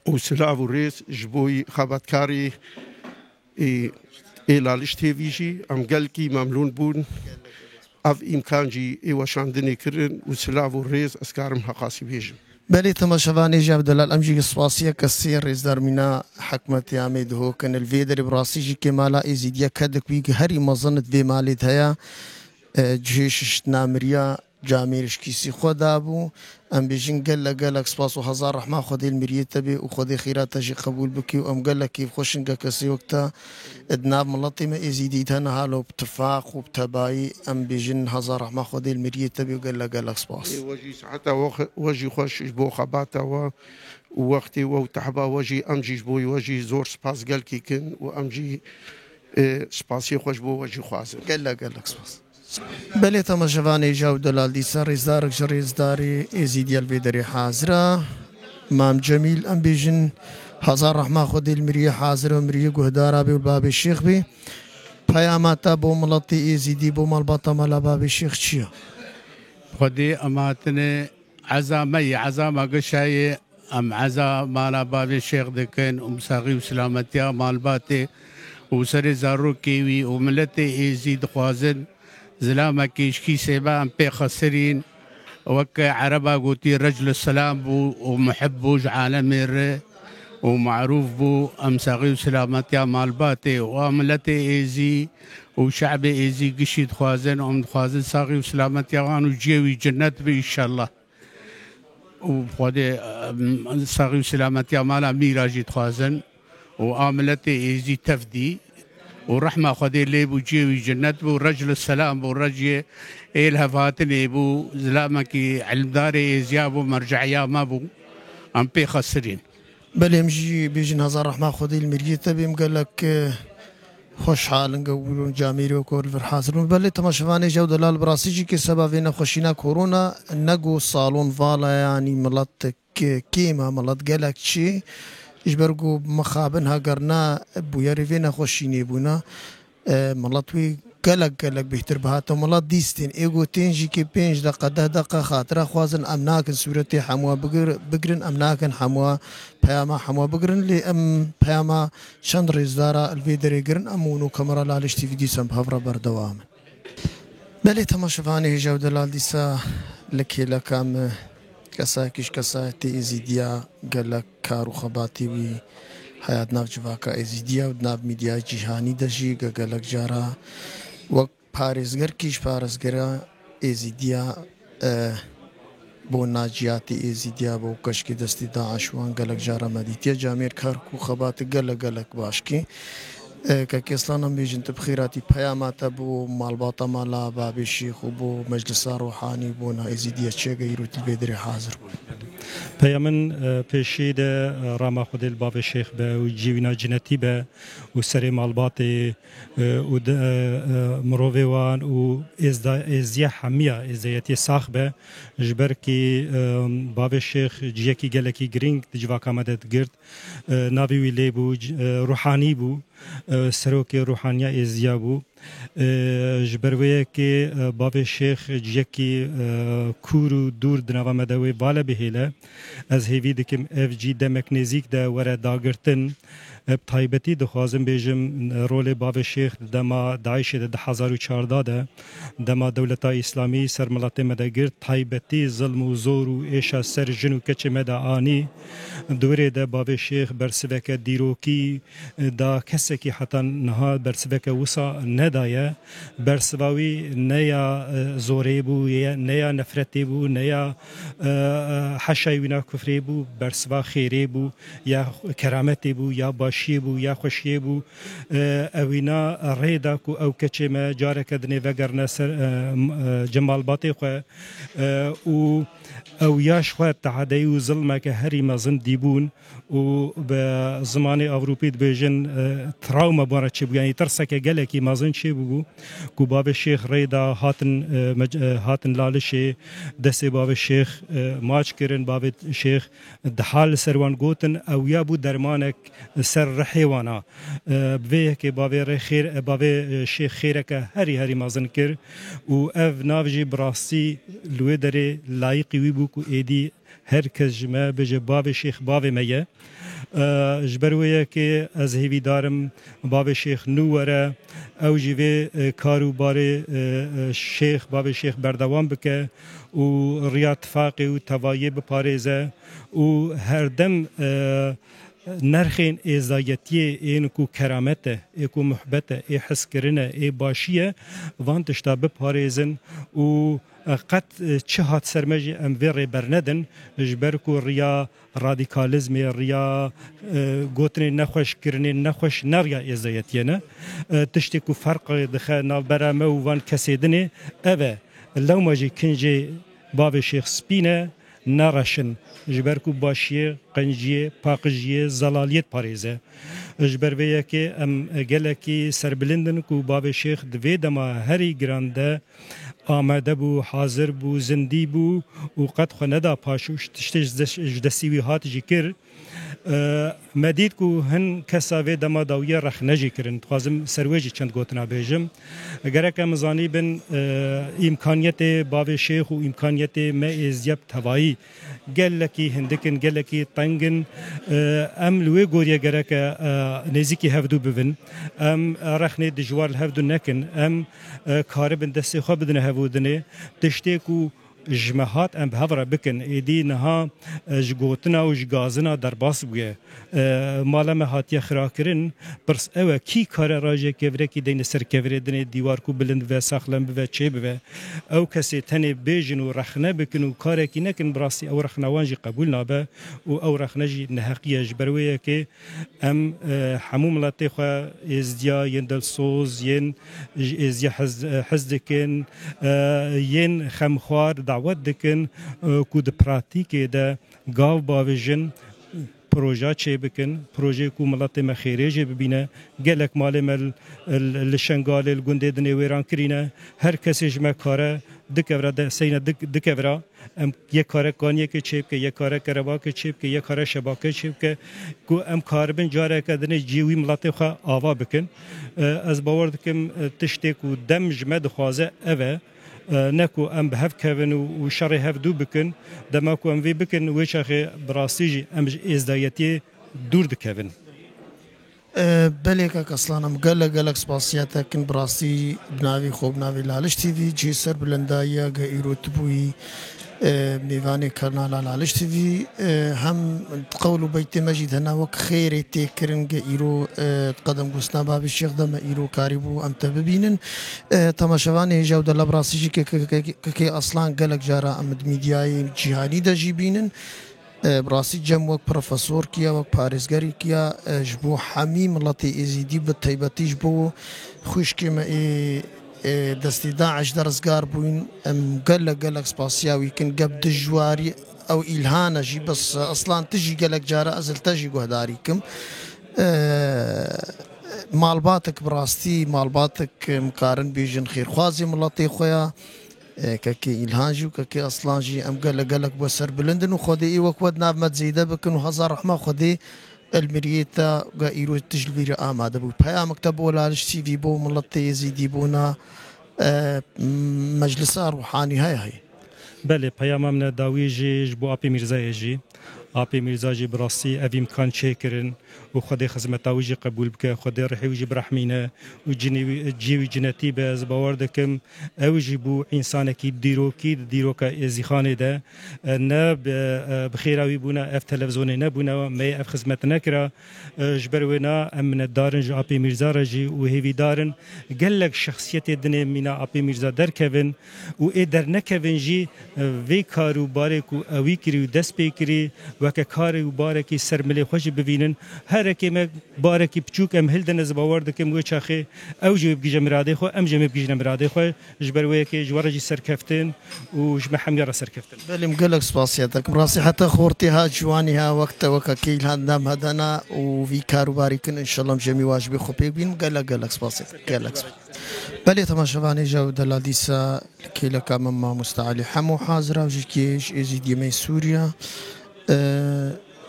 وسلاو الرئيس جبوي خباتكاري لالش تيفيجي أم قال كي مملون بون اف امکان جی ایواشاندنی کرن و سلاو و ریز اسکارم حقاسی بیجم بلي تماشواني جاب دلال امجي سواسيه كسير رئيس دارمينا حكمتي عميد هو كان الفيدر براسي جي كمالا ايزيديا كدك بيك هري مظنت في مالت هيا جيش نامريا جاميرش كيسي خدابو ام بيجن قال سباس وهزار رحمه خدي المريت تبي وخدي خيرات تجي قبول بكي وام قال لك كيف خوشنقا كسي وقتها ادناب ملطي ما يزيديت هنا هالو بتفاق وبتباي ام بيجن هزار رحمه خدي المريت تبي وقال لك سباس وجي ساعتها وجي خوش بو خباتا ووقتي وتحبا وجي امجي بوي وجي زور سباس قال كي كن وامجي سباسي خوش بو وجي خوازن قال لك سباس بلي تماشواني جو دلال دي سر رزدارك جريزداري ازيدي الفيدري حاضرة مام جميل ام بيجن هزار رحمة خدي المريه حاضرة ومريه قهدارة بي والباب الشيخ بي بياماتا بو ملطي ازيدي بو مالباطا مالا باب الشيخ تشيا خدي اماتني عزامة قشاي ام عزا مالا باب الشيخ دكين ومساغي وسلامتيا مالباتي وسري زارو كيوي وملتي ازيد خوازن زلامة كيشكي سيبا ام بي خسرين وك عربا قوتي رجل السلام بو ومحب بو عالمي ومعروف بو ام ساغي وسلامتيا مالباتي واملتي ايزي وشعبي ايزي قشيد خوازن وام خوازن ساغي وسلامتيا وانو جيوي جنت بي ان شاء الله وخدي ساغي وسلامتيا مالا ميراجي خوازن واملتي ايزي تفدي ورحمة خدي اللي بو جيوي جنت بو رجل السلام بو رجي إلها فاتني بو زلامكي علم داري زيابو مرجعيا ما بو أم بي خسرين بلي مجي بيجن هزار رحمة خدي المريت تبي قال لك خوش حال نقولون جاميري وكور فرحاسرون بلي تماشواني جو دلال براسيجي كي سببين خوشينا كورونا نقو صالون فالا يعني ملت كيما ملت قالك شي إجبرقو مخابنها قرنا بويا ريفينا خوشيني بونا ملطوي قلق بيهتر بهاتا ملط ديستين ايقو تنجي كي بينج دقا 10 دقا خاطرة خوازن امناكن سورتي حموا بقرن امناكن حموا بياما حموا بقرن لي ام بياما شند ريزدارا الفيدري قرن امونو كاميرا لالش تي في دي سم بهفرا بردواما بلي تماشفاني جو دلال ديسا لكي لكام كسا تي ازيديا قال لك كارو خباتي وي حياة ناف جواكا ازيديا وناف ميديا جيهاني دجي قال لك جارا وقت بارزگر كيش بارزگرا ازيديا بو ناجياتي ازيديا بو كشكي دستي داعش وان قال لك جارا مديتيا جامير كاركو خباتي قال لك باشكي كاكيسلانا بيجنت بخيراتي بياماتا بو مالباطا مالا بابي الشيخ وبو مجلس روحاني بونا ازيديا تشيغا يروتي الفيدري حاضر پیامن پیشی ده راما خود الباب شیخ به و جیوینا جنتی به و سر مالبات و مروان و ازدیا حمیا ازدیاتی ساخ به جبر کی باب شیخ جیکی گلکی گرینگ دجوا کامدت گرد ناوی ویلی بو روحانی بو سروک روحانیا ازیا بو جبرویه که باب شیخ جیکی کورو دور دنوا مدوی بالا بهیله از هیوی دکم اف جی دمک نزیک ده وره داگرتن بتایبتی دخوازم بیجم رول باب شیخ دما داعش ده 2014 ده دما دولتا اسلامی سر ملت مدگرد تایبتی ظلم و زور و ایشا سر جن و کچ مدا آنی دوره ده باب شیخ برسوک دیروکی دا کسی که حتی نها برسوک وسا ندایه برسواوی نیا زوری بو نیا نفرتی بو نیا حشایوینا کفری بو برسوا خیری بو یا کرامتی بو یا باشی بو یا خوشی بو اوینا ریدا کو او کچه ما جارک دنی وگرنه جمال باتی خواه او یاش خواه تعدی و ظلمه که هری مزن دیبون و به زمان اوروپی بیجن تراوما باره چه بو یعنی ترسه که گله که مزن چه بو کو باب شیخ ریدا هاتن لالشه دست باب شیخ ماچ کرن باب شیخ دحال سروان گوتن او یا بو درمانک سر رحیوانا بویه که باب شیخ خیره که هری مزن کر و او ناوجی براستی لوی داره لایقی وی بو کو ایدی هر کس جمع بجه باب شیخ باب میه جبرویه که از هیوی دارم باب شیخ نوره او جیوه کارو باره شیخ باب شیخ بردوام بکه و ریاض فاقی و توایی بپارزه و هر دم نرخین ازایتیه این کو کرامته ای کو محبته ای حس کرنه ای باشیه وان تشتا بپارزن و قد چه هات سرمجی ام ویری برندن جبر کو ریا رادیکالیزم ریا گوتنی نخوش کرنی نخوش نریا ازایتیه نه تشتی کو فرق دخه نابرامه و وان کسیدنی اوه لو ماجی کنجی باب شیخ سپینه نرشن جبرکو باشیه قنجیه پاقجیه زلالیت پاریزه جبر ویه که ام گلکی سربلندن کو باب شیخ دوی دما هری گرانده آمده بو حاضر بو زندی بو و قد خو ندا پاشوش تشتش جدسیوی هات جی کر مدید کو هن کساوی دما داویه رخ نجی کرن خوازم سرویجی چند گوتنا بیجم اگر که مزانی بن امکانیت باب شیخ و امکانیت ما ازیب توایی گلکی هندکن گلکی تنگن ام لوی گوریه گره که نزیکی هفدو ببن ام رخنه دجوار هفدو نکن ام کاربن دستی خواه بدن هفودنه تشتی کو جماعات ام بهفرا بکن ایدی نها جگوتنا و جگازنا در باس بویه مالم هاتیه خرا کرن پرس اوه کی کار راجه کفره کی دین سر کفره دنه دیوار کو بلند و ساخلم بوه چه بوه او کسی تنه بیجن و رخنه بکن و کاره کی نکن براسی او رخنوانجی قبول نابه و او رخنجی نحقیه جبرویه که ام حموم ملتی خواه ازدیا ین دلسوز ین ازدیا حزدکن ین خمخوار دعوت دکن کو د پراتیک ده گاو باوجن پروژه چه بکن پروژه کو ملت مخیریج ببینه گلک مال مل لشنگال الگنده دنی ویران کرینه هر کسی جمع کاره دکورا ده سینه دکورا ام یک کار کانیه که چیپ که یک کار کروا که چیپ که یک کار شباکه چیپ که کو ام کاربن جاره کدن جیوی ملت خو آوا بکن از باور دکم تشتی کو دم جمع دخوازه اوه نکو ام به هف کون و شر هف دو بکن دما کو ام وی بکن و شخ براستیجی ام ازدایتی دور دکون بله که اصلا ام گلک سپاسیاته کن براستی بناوی خوب ناوی لالش تیوی جی سر بلندایا گا ایروتبوی میوان کانال لالش تیوی هم قولو بیت مجید هنا وک خیر تکرن گا ایرو قدم گسنا باب الشيخ دم ایرو کاریبو ام تبینن تماشاوانی جود لبراسیجی که اصلا گلک جارا امد میدیای جهانی دا جیبینن براسي جم وك بروفيسور كيا وك باريزغاري كيا جبو حمي ملاتي ازيدي بتيبتي جبو خوش كيما دستي داعش درسگار بوين ام قلق سباسياوي كن قبل الجواري أو إلهانا جي بس أصلا تجي قالك جارة أزل تجي قهداريكم مالباتك براستي مالباتك مقارن بيجن خير خوازي ملطي خويا كاكي إلهانجي وكاكي أصلانجي أم قالك بسر بلندن وخدي إي وكود ناب متزيدة بكن وهزار رحمة خدي المريتا قايرو تجلبير آمادة بو بها مكتب ولا لشتي في بو ملطي يزيدي بونا مجلس روحاني هاي بله پیام من داویجی جبو آپی میرزایجی آپی میرزاجی براستی اویم کان چکرن و خدا خدمت داویجی قبول بکه خدا رحیوجی برحمینه و جیوی جنتی به از باور دکم اوجی بو انسان کی دیرو که ازیخانه ده نه بخیراوی بونا اف تلویزیون نه بونا می اف خدمت نکرا جبروینا امن دارن جو آپی میرزاجی و هیوی دارن گلک شخصیت دنیا مینا آپی میرزا در کون و ادر نکون جی وی کارو بارک و اوی کری و دست پیکری و که کاری و بارکی سرملی خوش ببینن هر کی ما بارکی بچوک ام هلدن از باور دکم و چاخه او جو بگیجم راده خو ام جم بگیجم راده خو جبروی که جوارجی سرکفتن و جمع حمیار سرکفتن بله مقلق سپاسیتك مراسي حتى خورتها جوانها وقت وكاكيل هندام هدنا وفي كارو باركن ان شاء الله جميع واجبي خبيك بين مقلق سپاسيتك قلق بله تماشاوانی جو دلادیسا کیلا کامما مستعلی حمو حاضره وجيكيش ازيدي مي سوريا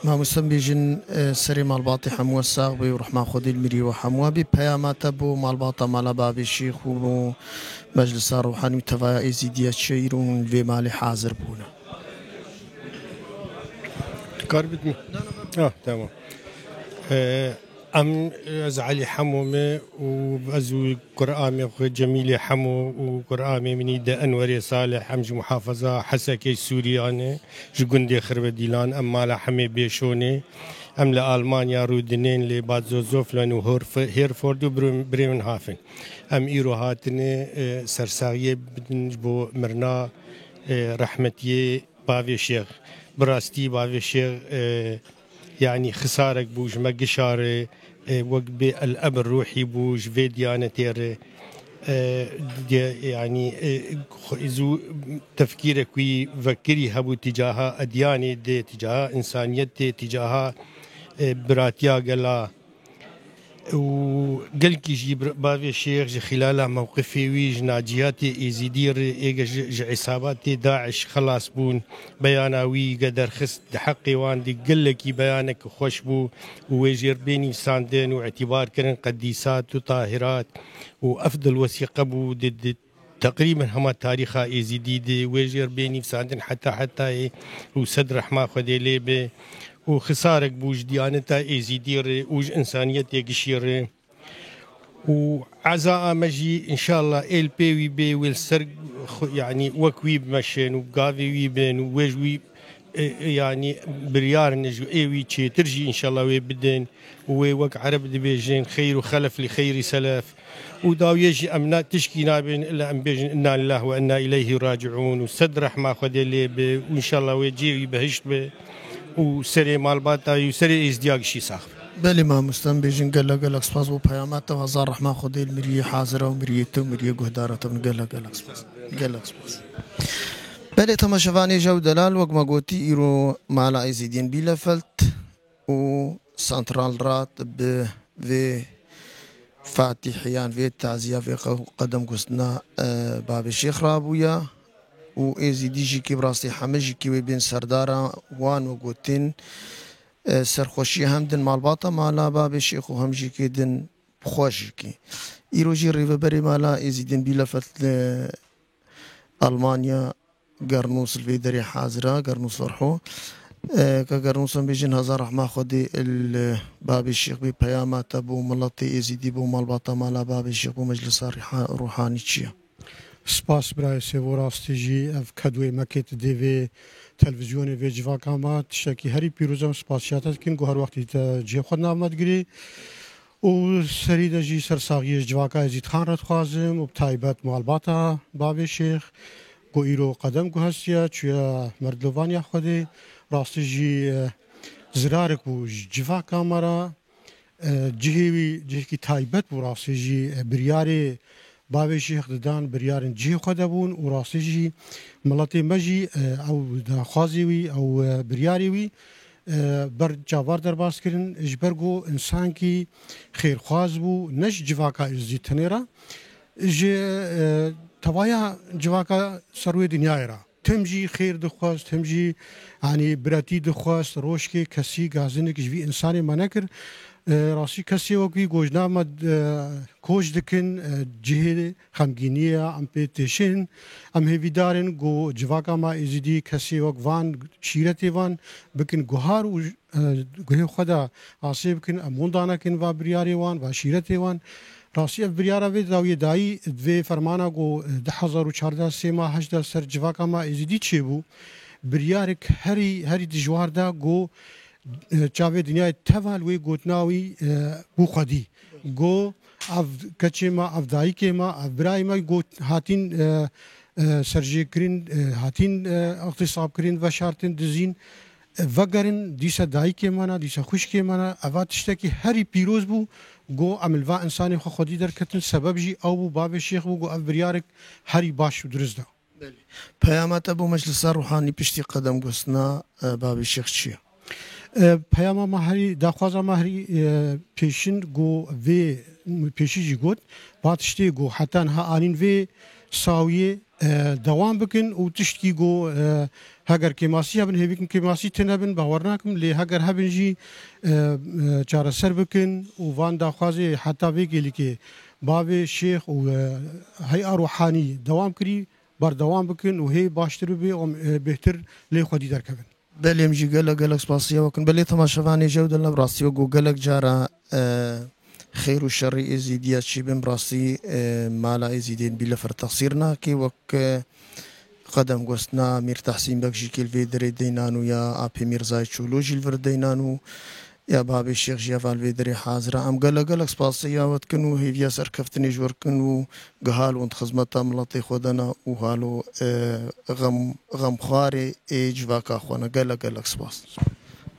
ما مستنبيجن سري مالباطي حمو الساغبي ورحمة خودي المري وحموابي بيامات ابو مالباطا مالا بابي الشيخ ومجلس روحاني وتفايا ازيدي الشيرون في مالي حاضر بونا كاربتني تمام أم أزعلي حمومي وبأزو قرآمي جميلي حمو وقرآمي مني دا أنوري صالح أمج محافظة حسكي سورياني جوندي خرب ديلان أم مالا حمي بيشوني أم لألمانيا رودنين لبادزوزوفلان وهيرفورد وبريمن هافن أم إيرو هاتني سرساغي بو مرنا رحمتي بافي شيخ براستي بافي شيخ يعني خسارك بوج ما قشاري وقبي الأب الروحي بوج في ديانتير يعني إذا تفكيرك وي فكري هبو تجاه أدياني دي تجاه إنسانيتي تجاه براتيا قلا وقال كي جي بافي الشيخ جي خلال موقفي ويج ناجياتي يزيدير ايج عصاباتي داعش خلاص بون بياناوي قدر خست حقي واندي قال لك بيانك خوش بو ويجير بيني ساندين واعتبار كرن قديسات وطاهرات وافضل وثيقه بو تقريبا هما تاريخها يزيدي ويجير بيني ساندين حتى وسد رحمه خدي لي وخسارك بوج ديانتا يزيدير وج انسانيت يقشير وعزاء مجي ان شاء الله ال بي وي بي والسرق يعني وكوي بمشين وقافي وي بين ووجوي يعني بريار نجو ايوي تشي ترجي ان شاء الله وي بدين ووك عرب دبيجين خير وخلف لخير سلف وداو يجي امنا تشكي نابين الا ام بيجن انا لله وانا اليه راجعون وسد رحمه خدي لي وان شاء الله ويجي بهشت وسري مالباتا وسري ازدياق شي صاحب بله ما مستنبيجن قلق سپاس بو پیامات وزار رحمه خدي المريه حاضره ومريته ومريه قهدارته من قلق سپاس بله تماشاوانی جو دلال وقت ما قوتي ايرو مالا ازيدين بيلفلت و سنترال رات ب في فاتحيان في تعزيه في قدم قسنا باب الشيخ رابويا و ازيدي جي كي براسي حمجي كي بين سردارا وان وقوتين سرخوشي همدن مالباطا مالا باب الشيخ وهم جي كي دن بخوشي ايرو جي ريفبري مالا ازيدين بيلفلت ألمانيا قرنوس الفيدري حاضرة قرنوس فرحو كقرنوس بيجن هزار رحمة خدي باب الشيخ ببيامات أبو ملطي إزيدي بو مالباطا مالا باب الشيخ بو مجلس روحاني تشيا سپاس برای سیوراستی جی اف کدوی مکت دیوی تلویزیونی و جواکامات شکی هری پیروزم سپاسیاتت کن گوهر وقتی تا جی خود نامد گری و سریده جی سرساقی جواکا زید خان رد خوازم و بتایبت مالباتا باب شیخ گو ایرو قدم گو هستیا چویا مردلوانی خودی راستی جی زرارک و جواکا مرا جهی کی تایبت و راستی جی بریاری بابي شيخ ددان بريارن جي خدبون وراسيجي ملتي مجي او داخازيوي او برياريوي بر جاوار درباس كرن اجبرگو انسان کی خیر خواز بو نش جواکا ازدی تنیرا جي توايا جواكا سروي دنيا را تمجي خير دخواست تمجي يعني براتي دخواست روشكي كسي غازنك جوي انساني ما نكر راسي كسي وكي گوجنا مد كوج دكن جهه خمگينيه ام بيتشن ام هيدارن گو جواكا ما ازدي كسي وكوان شيرتي وان بكن گوهار و گوه خدا آسيب كن اموندانا كن و برياري وان و شيرتي وان راسي بريارا في داوي داي دوي فرمانا گو 2014 سيما 8 سر جواكا ما ازدي چيبو بريارك هري دجوار دا گو چاوي دنيا تفال وي گوتناوي بو خدي گو اف كچما اف داي كما اف براي ما گو هاتين سرجي كرين هاتين اغتصاب كرين و شارتين دزين وگرن دیسا دایی که مانا دیسا خوش که مانا اوات تشتکی هری پیروز بو گو عملوا انسانی خودی در کتن سبب جی او بو باب شیخ بو گو اف بریارک هری باش درست دا پیامات ابو مجلس روحانی پشتی قدم گستنا باب شیخ چیه؟ پیاما ماهری داخوازا ماهری پیشن گو وی پیشی جی گوت باتشتی گو حتی ها آنین وی ساویه دوام بکن و تشتی گو هاگر کماسی هبن هیویکن کماسی تنبن باورناکم لی هاگر هبن جی چاره سر بکن و وان داخوازی حتی ویگلی که باب شیخ و هی روحانی دوام کری بر دوام بکن و هی باشتر بی و بهتر لی خودی در کبن بله امجي قالك سباسيه وكن بلي تماشفاني جوده لبراسي وقو قالك جارا خير والشر ازيديات شي بن براسي مالا ازيدين بلا فر تقصيرنا كي وك قدم قوسنا مير تحسين بكجي كيل في دري دينانو يا ابي ميرزاي تشولوجي الفر دينانو يا بابي الشيخ جيفال في دري حاضرة ام قالك سباسيه وتكنو هي فيا سركفتني جوركنو قهال وانت خزمتا ملطي خودنا وهالو غم خواري ايج فاكا اخوانا قالك سباس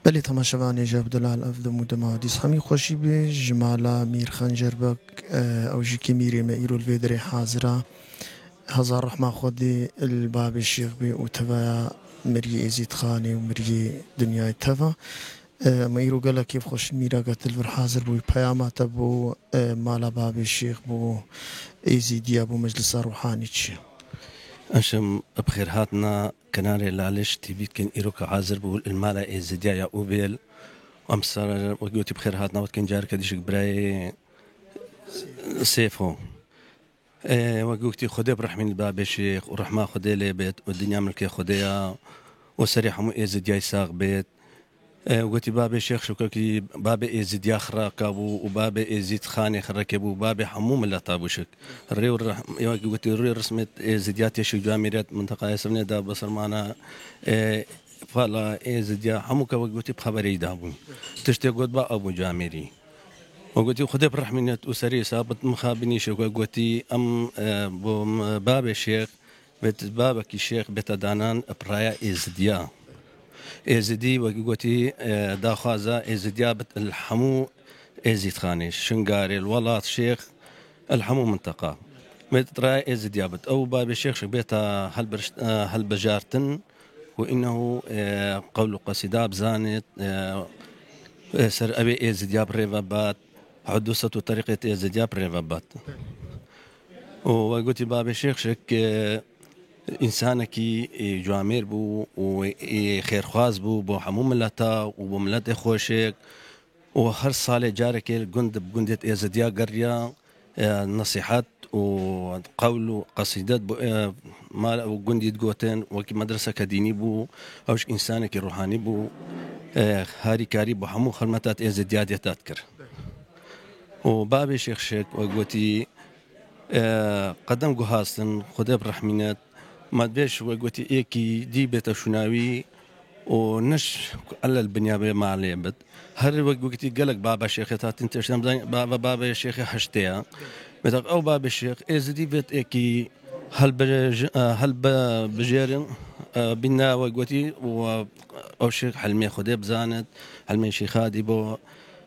بلي تماشفاني جاب دلال افدم ودما ديس حمي خوشي بي جمالا مير خنجر بك او جيكي ميري مايرو الفيدري حاضرة هزار رحمة خودي الباب الشيخ بي وتبايا مري ازيد خاني ومري دنيا تبا مايرو قالك كيف خوش ميرا قتل حاضر بو بيامات بو مالا باب الشيخ بو ازيدي ابو مجلس روحاني تشي أشم بخير هاتنا كناري لالش تبيت كن إيروكا عازر بقول المالا إزديا يا أوبيل وأمسر وقلت بخير هاتنا وكن جارك ديشك براي سيفو وقلت خدي برحمن الباب الشيخ ورحمة خدي لي بيت والدنيا ملكي خديها وسريح مو إزديا يساق بيت وقلت باب الشيخ شو كي باب إزيد يخرق وباب إزيد خاني خركب وباب حموم لا طابوشك الريو قلت الريو رسمت إزيديات يشو جاميرات منطقة يسمني دا بصر معنا فلا إزيديا حموك وقلت بخبري دابون تشتي قلت با أبو جاميري وقلت خذ برحمنة أسري سابت مخابني شو قلت باب الشيخ بيت بابك الشيخ بيت دانان برايا إزيديا ازدي وقوتي داخازا ازديابة الحمو ازيد خاني شنقاري الولات شيخ الحمو منطقة مترا ازديابة او باب الشيخ شبيتا هل بجارتن وانه قول قصيدة بزانت سر ابي ازدياب ريفابات حدوثة طريقة ازدياب ريفابات وقوتي باب الشيخ شك إنسانك جوامير بو وخير خواز بو حموم ملتا وبو ملت خوشك وهر صالة جارك الجند بجندة إزديا قرية نصيحات وقول قصيدات ما وجندي جوتين وكي مدرسة كديني بو أوش إنسانك روحاني بو هاري كاري بو حمو خدمات إزديا تذكر وبابي شيخ شيك وقوتي قدم جهاستن خدي برحمنات ما دبيش وقوتي إيكي دي بيت شناوي ونش على البنيابة مع لعبت هر وقوتي قالك بابا شيخ تات انت شنو بابا شيخ حشتيا بتاع او بابا الشيخ ازدي بيت إيكي هل بجيرن بنا وقوتي او شيخ حلمي خدي بزانت حلمي شيخادي بو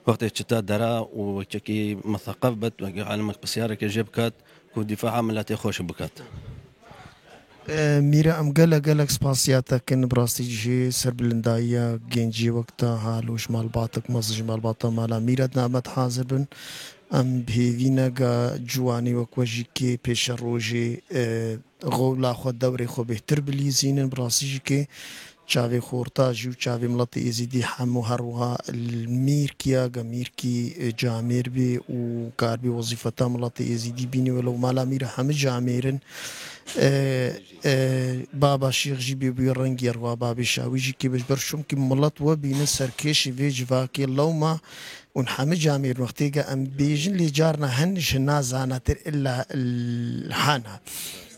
وقت الشتاء درا وكي مثقفت وعلمك بسيارك جبكت و دیفاع ملتی خوش بکات میرە ئەم گەلک سپاسیاتەکەن بڕاستیژێ سەر بلنداییە گەنجی وەکتا هالوش ماڵباتک مەزژ ماڵباتە مالا میرەت نامەت حازر بن ئەم بهێوینەگە جوانی وەکوەژی کێ پێشە ڕۆژێ غۆلاخۆ دەورێ خۆ بێتر بلیزینن بڕاستیژی کێ چاوێ خۆرتاژی و چاوێ مڵەتی ئێزیدی هەموو هەروها میرکیە گە میرکی جامێر بێ و کاربێ وەزیفەتا مڵەتی ئێزیدی بینیوە لەو مالا میرە هەمە جامێرن بابا شێخژی بێبووی ڕەنگی ڕوا بابێ شاویژی کێ بەش بەرشومکی مڵەت وە بینە سەرکێشی وێ جڤاکێ لەوما اون همه جامعه وقتی ام بیجن لی جارنا هنش نازانتر الا الحانا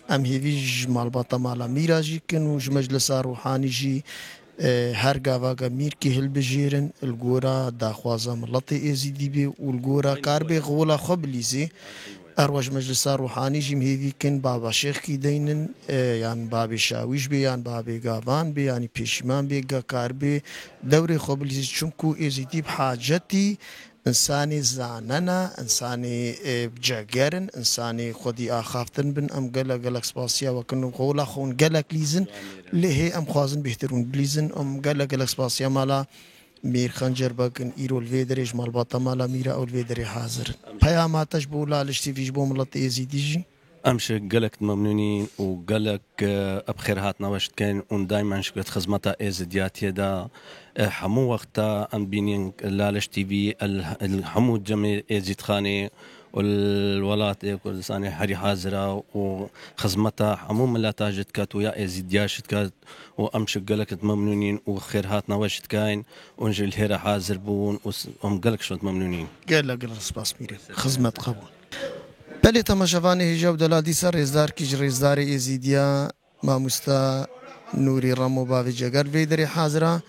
ام هیویج مالباطا مالا میراجی کن و مجلس روحانی جی هر گاواگا میر که هل بجیرن الگورا داخوازا ملت ازیدی بی و الگورا کار بی غولا خوب لیزی اروج مجلس روحانی جیم هیوی کن بابا شیخ کی دینن یعنی بابی شاویش بی یعنی بابی گاوان بی یعنی پیشمان بی کار بی دور خوب لیزی چونکو ازیدی بحاجتی انسانی زاننا انسانی جگرن انسانی خودی آخافتن بن ام گلک سپاسیا و کنو غولا خون گلک لیزن له ام خوازن بهترون بلیزن ام گلک سپاسیا مالا میر خنجر بکن ایرو الویدرش مالباطا مالا میرا اول ویدری حاضر پیاماتش بولا لشتی فيش بوملت ازیدی جی امش قالك ممنونين وقالك بخير هات نوشت كان ودائما شكرت خدمتها ازديات يدا حمو وقتها ام بينين لالش تي في الحمو جميع ازيد خاني والولات كردستاني حري حاضرة وخدمتها حمو ملا تاجت كات ويا ازدياشت كات وامش قالك ممنونين وخير هات نوشت كاين ونجي الهيرة حاضر بون وام قالك شو ممنونين قال سباس ميري خدمت قبول بله تماشاوان هجاب دلادی سر رزدار کیج رزدار ازیدیا ماموستا نوری رامو باوی جگر ویدری حاضرة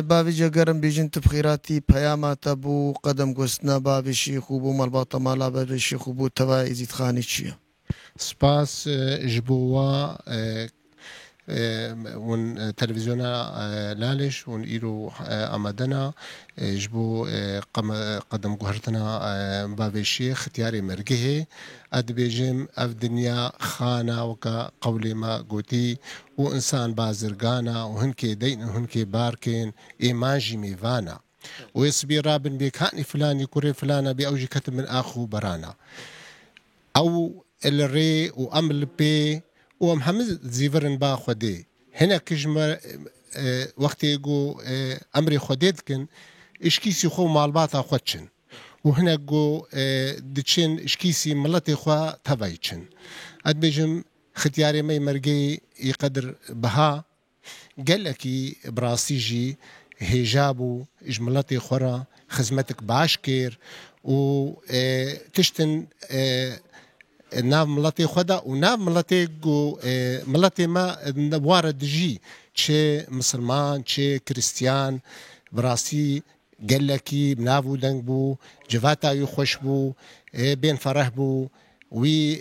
باوی جگرم بیجن تبخیراتی پیامات بو قدم گستنا باوی شیخ و بو مالباطا مالا باوی شیخ و بو توا ازید خانی چیه سپاس جبوا ون تلفزيونا لالش ون إيرو أمدنا جبو قدم قهرتنا باب الشيخ اختياري مرقه أدبيجم أف دنيا خانة وكا قولي ما قوتي وإنسان بازرقانا وهنكي دين وهنكي باركين إيماجي ميفانا ويصبي رابن بيكاني فلاني كوري فلانا بأوجي كتب من آخو برانا أو الري وأمل بي ومحمد زيفرن با خودي هنا كجمر وقت يقو امري خوديد كن اشكيسي خو مالباتا خودشن وهنا جو دتشن اشكيسي ملتي خو تبايتشن ادبجم ختياري مي مرقي يقدر بها قالكي براسيجي هجابو اجملتي خورا خزمتك باشكير و تشتن ناف ملتي خدا وناف ملتي جو ملتي ما وارد جي تشي مسلمان تشي كريستيان براسي قال لكي بنافو دنبو جفاتا يخش بو بين فرح بو وي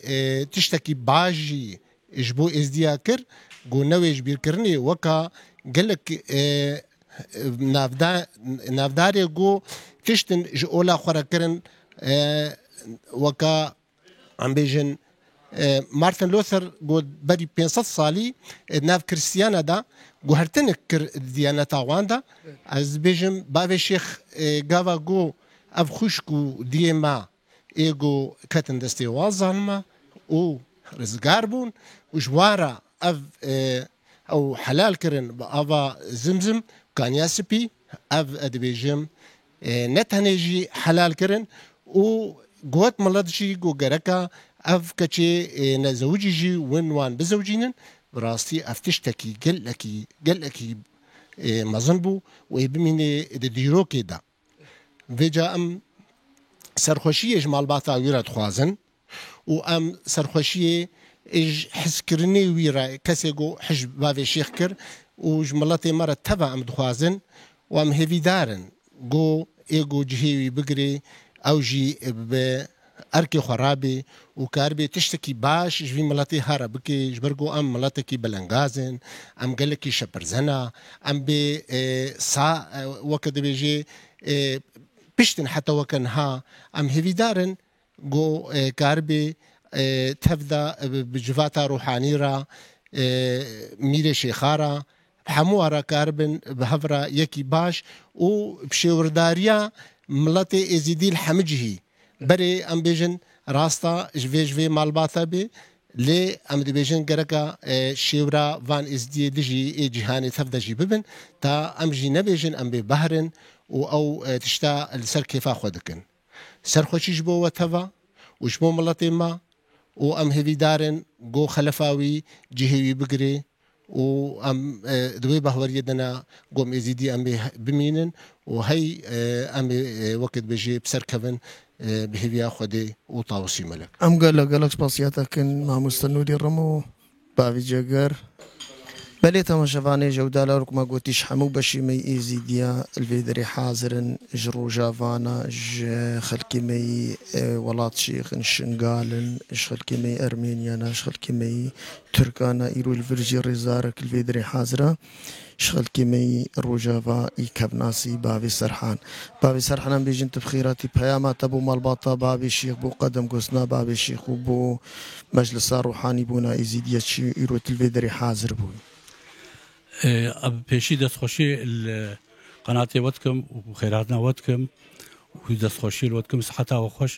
تشتكي باجي جبو ازديا كر جو نويج بيركرني وكا قال لك نافداري جو تشتن جولا خورا كرن وكا عم بيجن مارتن لوثر قد بدي 500 صالي ناف كريستيانا دا قهرتنك ديانة تاواندا از بيجن بابي شيخ قاوا قو اف خوشكو ديما ايقو كتن دستي وازالما و رزقاربون وجوارا اف او حلال كرن بابا زمزم كان ياسبي اف ادبيجم نتهنجي حلال كرن و قوات ملادشي قو قركا اف كتشي نزوجي جي وان بزوجينن براستي افتشتكي قلقي مظنبو ويبميني ديرو كيدا فيجا ام سرخوشي اجمال باتا ويرا تخوازن و ام سرخوشي اج حسكرني ويرا كسيقو حج بافي شيخ كر و جملاتي مرة تبع ام دخوازن و ام هيفي دارن قو ايقو جهيوي بقري او جي بأركي خرابي وكاربي تشتكي باش جوي ملاتي هاربكي جبرقو ام ملاتكي بلنغازن ام قالكي شبرزنا ام بي سا وكد بيجي بشتن حتى وكنها ام هيفي دارن جو كاربي تبدا بجفاتا روحاني را ميري شيخارا هەموو هەرەکاربن بە هەڤرا یەکی باش و بشێوەرداریە مڵەتێ ئێزیدی حەمجهی بەرێ ئەم بێژن ڕاستە ژێ ماڵباتە بێ لێ ئەم دەبێژن گەرەکە شێورا وان ئێزدیە دژی ئێجیهانی تەفدەژی ببن تا ئەمژی نەبێژن ئەم بێ بەهرن و ئەو تشتا لەسەر کێفا خۆ دەکەن سەرخۆشیش بۆ وەتەوە وش بۆ مڵەتێ ما و ئەم هێویدارن گۆ خەلەفاوی جهێوی بگرێ و ئەم دوێ بەهوەریە دەنا گۆم ئێزیدی ئەم بمینن و هەی ئەم وەکت بێژێ بسەرکەون بهێویا خودێ و تاوەسی مەلک ئەم گەلە سپاسیاتەکەن مامۆستا نووری ڕەم و باوی جێگەر بەلێ تەماشەوانێ ژەودالا ڕکمە گوتیش هەموو بەشیمەی ئێزیدیە الڤێدەری حازرن ژ ڕۆژاوانە ژ خەلکیمەی وڵات شێخن شنگالن ژ خەلکیمەی ئەرمێنیانە ژ خەلکیمەی تورکانە ئیرۆ الڤرجی ڕێزارەک الڤێدەری حازرە ژ خەلکیمەی ڕۆژاوا ئی کەبناسی باوی سەرحان باوی سەرحانم بێژن تبخیراتی پەیاماتە بۆ ماڵباتە باوی شێخ بۆ قەدەم گۆسنا باوی شێخ و بۆ مەجلسا ڕوحانی بوونا ئێزیدیە چی ئیرۆ الڤێدەری حازر بووی پێشی دەستخۆشی قەناتێ وەتکەم و خێراتنا وەتکەم و دەستخۆشی وەتکەم سەحەتاوە خۆش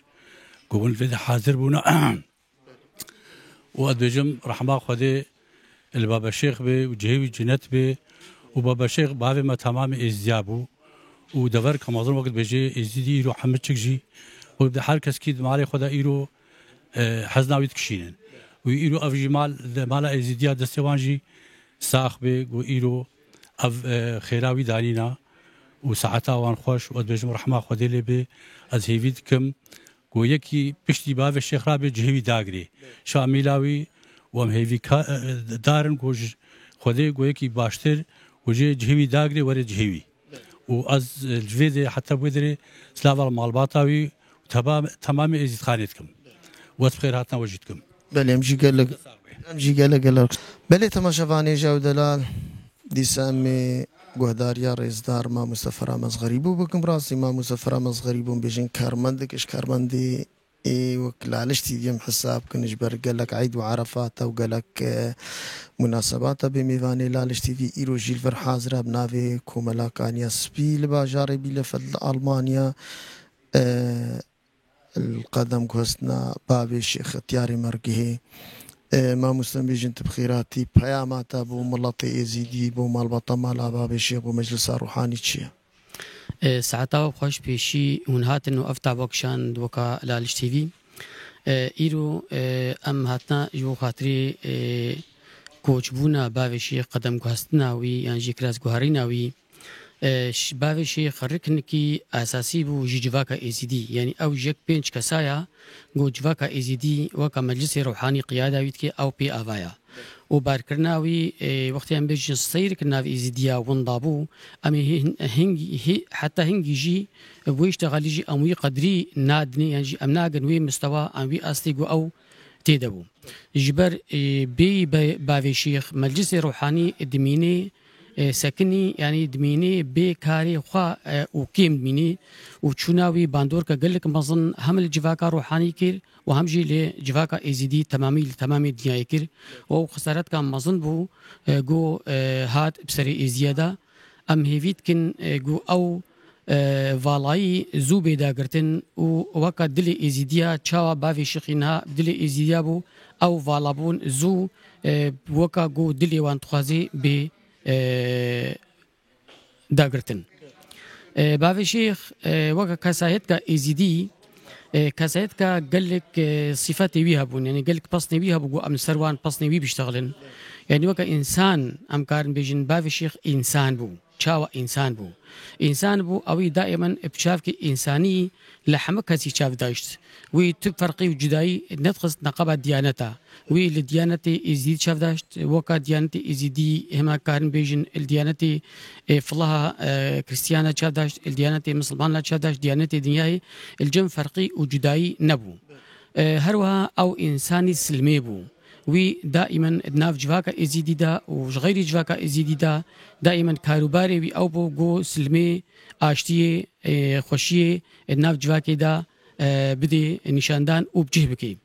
گوبن لێدە حازر بوونا و ئەدبێژم ڕەحما خودێ البابە شێخ بێ و جهێوی جنەت بێ و بابە شێخ باوێمە تەمامی ئێزدیا بوو و دەڤەر کەمازن وەکت بێژێ ئێزیدی ئیرۆ حەمچکژی و هەر کەسکی ماڵی خۆدا ئیرۆ حەزناویت کشینن و ئیرۆ ئەڤژی ماڵە ئێزیدیا دەستێوانژی ساخ بێ و ئیرۆ ئەv خێراوی دانینا و سەعەتاوان خۆش و ئەدبێژم ڕەحما خودێ لێ بێ ئەز هێوی دکەم گۆ یەکی پشتی باوێ شێخرا بێ جهێوی داگرێ شامیلاوی وەم هێوی دارن گۆژ خودێ گۆیەکی باشتر وجێ جهێوی داگرێ وەرێ جهێوی و ئەز ژێ دێ حتا بێ دەرێ سلاڤ ماڵباتاوی تەمامی ئێزیدخانێت کەم وەس بخێر هاتنا وەژیت کەم بەێ ئەمژی گەلە بەلێ تەماشەوانێ ژەودەلال دیسەمێ گۆداریا ڕێزدار مامۆستا فەرامەزغەری بوو بکەم ڕاستی مامۆستا فەرامەزغەری بووم بێژین کارمەندێکش کارمەندی وەک لالشتی دیم حساب کنش بەر گەلک عید و عرفاتە و گەلک مناسباتە بێ میوانێ لالشتیوی ئیرۆ ژیلڤەر حازرا بناوێ کۆمەلاکانیا سپی لە باژارێ بیلەفەت لە ئەڵمانیا القەدەم گۆستنا باوێ شێخەتیاری مەرگهێ مامۆستا بێژن تبخیراتی پەیاماتە بۆ مڵەتی ئێزیدی بۆ ماڵبەتە ماڵا باوێ شێخ بۆ مەجلسا ڕوحانی چییە؟ ساعتاوە خۆش پێشی هون هاتن و ئەفتا بۆکشان وەکە لالشتیوی ئیرۆ ئەم هاتنا ژۆ خاترێ کۆچبوونا باوێ شێخ قەدەم گواستناوی یانژی کراس گوهاری ناوی باوێ شێخ ڕکنێکی ئاساسی بوو ژی جڤاکە ئێزیدی یعنی ئەو ژێک پێنج کەسایە گۆ جڤاکە ئێزیدی وەکە مەجلیسی ڕوحانی قیاداویت کێ ئەو پێ ئاوایە و بارکردناوی وەختیان بێژ سەیرکرد ناوی ئێزیدیا وەندا بوو ئەمێ حتا هەنگیژی وی شتەغالیژی ئەمووی قەدری نادنێ یانژی ئەم ناگەن وێ مستەوە ئەموی ئاستی گو ئەو تێدەبوو ژبەر بێ باوێ شێخ مەجلیسی ڕوحانی دمینێ سەکنی ینی دمینێ بێ کارێ خوا و کێم دمینێ و چووناوی باندۆرکە گەلک مەزن هەم لە جڤاکە ڕوحانی کرد و هەمژی لێ جڤاکە ئێزیدی تەمامی لە تەمامی دنیای کرد و ئەو خسارەتکە مەزن بوو گۆ هات بسەری ئێزیەدا ئەم هێویتکن گو ئەو ڤاڵایی زوو بێداگرتن و وەکە دلێ ئێزیدیا چاوە باوێ شێخینها دلێ ئێزیدیا بوو ئەو ڤاڵابوون زوو وەکە گۆ دلێوان تخوازێ بێ داگرتن باوێ شێخ وەکە کەسایەتکە ئێزیدی کەسایەتکە گەلێک سیفەتێوی هەبوون یعنی گەلک پەسنێوی هەبوو گۆ ئەم سەروان پەسنێوی بیشتەغلن یعنی وەکە ئینسان ئەم کارن بێژن باوێ شێخ ئینسان بوو چاوە ئینسان بوو ئینسان بوو ئەوەی دائما بچاوکی ئینسانی لە هەمە کەسی چاو داشت وی تو فەرقی و جودایی نەتخست نەقەبە دیانەتە وی لە دیانەتی ئێزیدی چاو داشت وەکە دیانەتی ئێزیدی هێما کارن بێژن دیانەتی فڵەها کریستیانە چاو داشت دیانەتی مسلمانە چاو داشت دیانەتی دنیای الجەم فەرقی و جودایی نەبوو هەروەها ئەو ئینسانی سلمێ بوو وی دائما ناف جواکە ئێزیدیدا و غەیری جواکە ئێزیدیدا دائما کاروبارێوی ئەو بۆ گۆ سلمێ ئاشتیە خۆشیە ناف جواکێدا بدێ نیشاندان و بجێ بکەی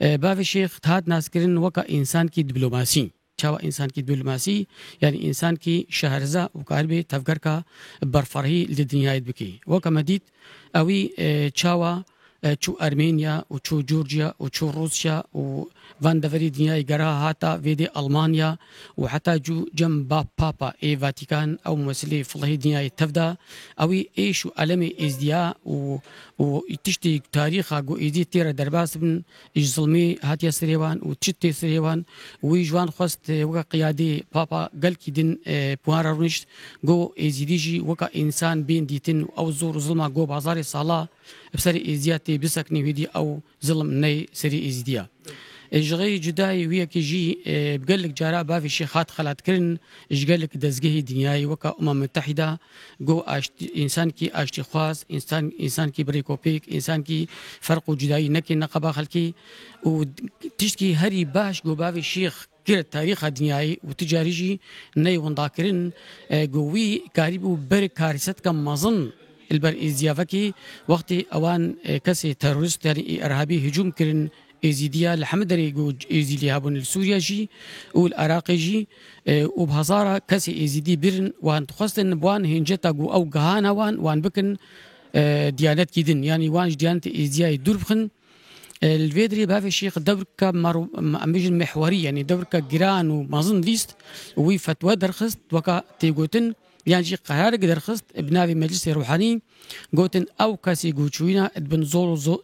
بافي شيخ هات ناس كرن وكا إنسان كي دبلوماسي چاوا انسان کی دیپلوماسی یعنی انسان کی شهرزا وکاربه تفکر کا برفرهی لدنیای بکی وکمدید اوی چاوا چو ارمينيا وچو جورجيا وچو روسيا وفان دفري دنيا جراها هاتا فيدي ألمانيا وحتى جو جنب بابا اي فاتيكان او ممثلي فله دنيا تفدا اوي ايشو علمي ازدياء وتشتي تاريخها جو ازدي تيرا درباس بن ظلمي هاتيا سريوان وتشتي سريوان ويجوان خواست وكا قيادي بابا قال كي دين بوارا رونشت جو ازديجي وكا انسان بين ديتن او زور ظلمه جو بازاري صلاة بسري ازدياتي بسكني ويدي او ظلم ني سري ازديا اجغي جداي ويا كيجي بقول لك جارا بافي شيخات خلات كرن ايش قال لك دزقه دنياي وكا متحده جو انسان كي اشتي خواص انسان كي بريكوبيك انسان كي فرق جداي نكي نقبا خلكي وتشكي هري باش جو بافي شيخ كير تاريخ دنياي وتجاريجي ني ونداكرن جوي قريب بر كارثه كم مظن البر ازيافكي وقت اوان كسي تيرورست يعني ارهابي هجوم كرن ازيديا لحمدري جو ازيلي هابون سوريا جي والعراق جي وبهزارة كسي ازيدي برن وان تخصن بوان هنجتا جو او جهانا وان بكن ديانات كيدن يعني وان ديانات ازيا يدور بخن الفيدري بافي الشيخ دور كمجن محوري يعني دور كجيران ومظن ليست وي فتوى درخست وكا تيغوتن يعني جي قرار درخست بنافي مجلس روحاني قوتن او كاسي قوتشوينا ابن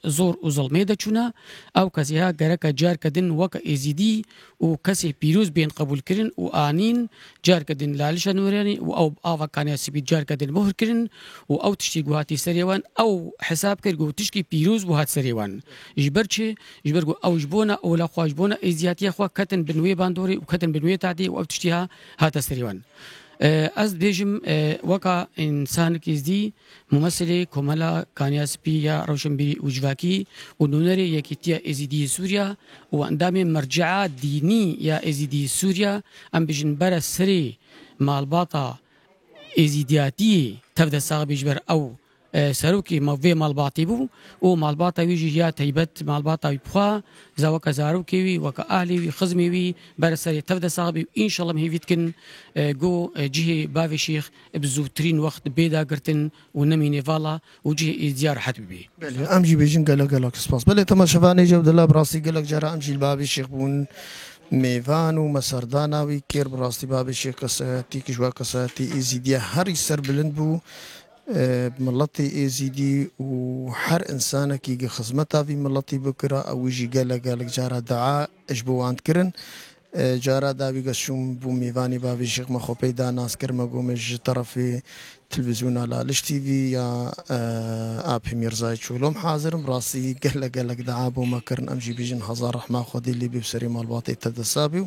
زور وظلمي دچونا او كاسي ها غركا جار كدن وكا ازيدي وكاسي بيروز بين قبول كرن وانين جار كدن لالش نوراني او افا كان سبي جار كدن مهر كرن او تشتي قواتي سريوان او حساب كرغو تشكي بيروز وهات سريوان جبرچه جبرغو او جبونا او لا خواجبونا ازياتي خوا كتن بنوي باندوري وكتن بنوي تعدي او تشتيها هات سريوان از بيجم وكا انسان كيزدي ممثلي كومالا كانياسبي يا روشنبيري وجواكي ونونري يكيتيا ازيدي سوريا واندام مرجعات ديني يا ازيدي سوريا ام بيجن برا سري مالباطا ازيدياتي تبدا صاغ بيجبر او سروكي موفي مالباطي بو ومالباطا ويجي يا تيبت مالباطا بخوا زاوكا زاروكي وي وكا اهلي وي خزمي وي برسري تبدا صاحبي ان شاء الله مهيفيتكن جو جهه بافي شيخ بزوترين وقت بيدا قرتن ونمي نيفالا وجهه زيار حتبي امجي بيجن قالك سباس بل تما شفاني جود الله براسي قالك جرا امجي البابي شيخ بون ميفان ومسردانا وي كير براسي بابي شيخ كساتي كشوا كساتي ازيديا هاري سر بلند بو بملطي ازيدي وحر انسانه كي خدمتها في ملطي بكره او يجي قالك جارا دعاء اجبو عند كرن جارا دابي قشوم بو ميفاني بابي شيخ مخو بيدا ناس كرما قومج طرفي تلفزيون على لش تي في يا ابي ميرزاي شولوم حاضر براسي قالك دعاء بو ما كرن امجي بيجن هزار رحمه خدي اللي بسري مال باطي تدسابي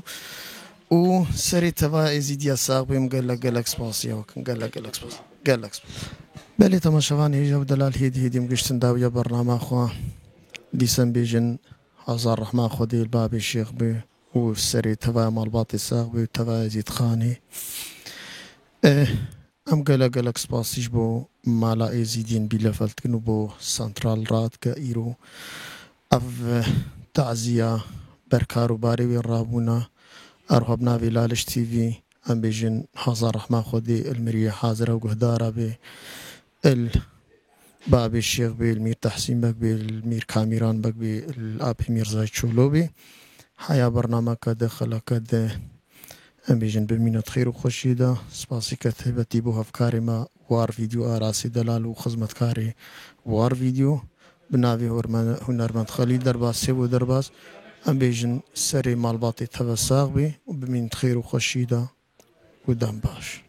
وسري تبا ازيديا صاحبي قالك سباسيا وكن قالك سباس قالك بلي تماشافاني جو دلال هيدي مقشتن داوية برنامج خوا ديسن بيجن هزار رحمة خدي البابي الشيخ بي وسري تبا مال باطي ساق بي تبا زيد خاني ام قالك سباسيش بو مالا ازيدين بلا فلتكنو بو سنترال رات كايرو اف تعزية بركارو باري والرابونا ارهب نافي لالش تي في ام بيجن هزار رحمة خدي المرية حاضرة وقهدارة بي البابي الشيخ بي المير تحسين بك بي المير كاميران بك بي الابي ميرزاي تشولوبي حيا برنامج كده خلا كده ام بيجن بمينة خير وخشيدة سباسي كتبتي بو هفكاري ما وار فيديو اراسي دلال وخزمت كاري وار فيديو بناوي هنرمند خليل درباس سيبو درباس ام بيجن سري مالباطي تبساغ بي وبمينة خير وخشيدة قدام باش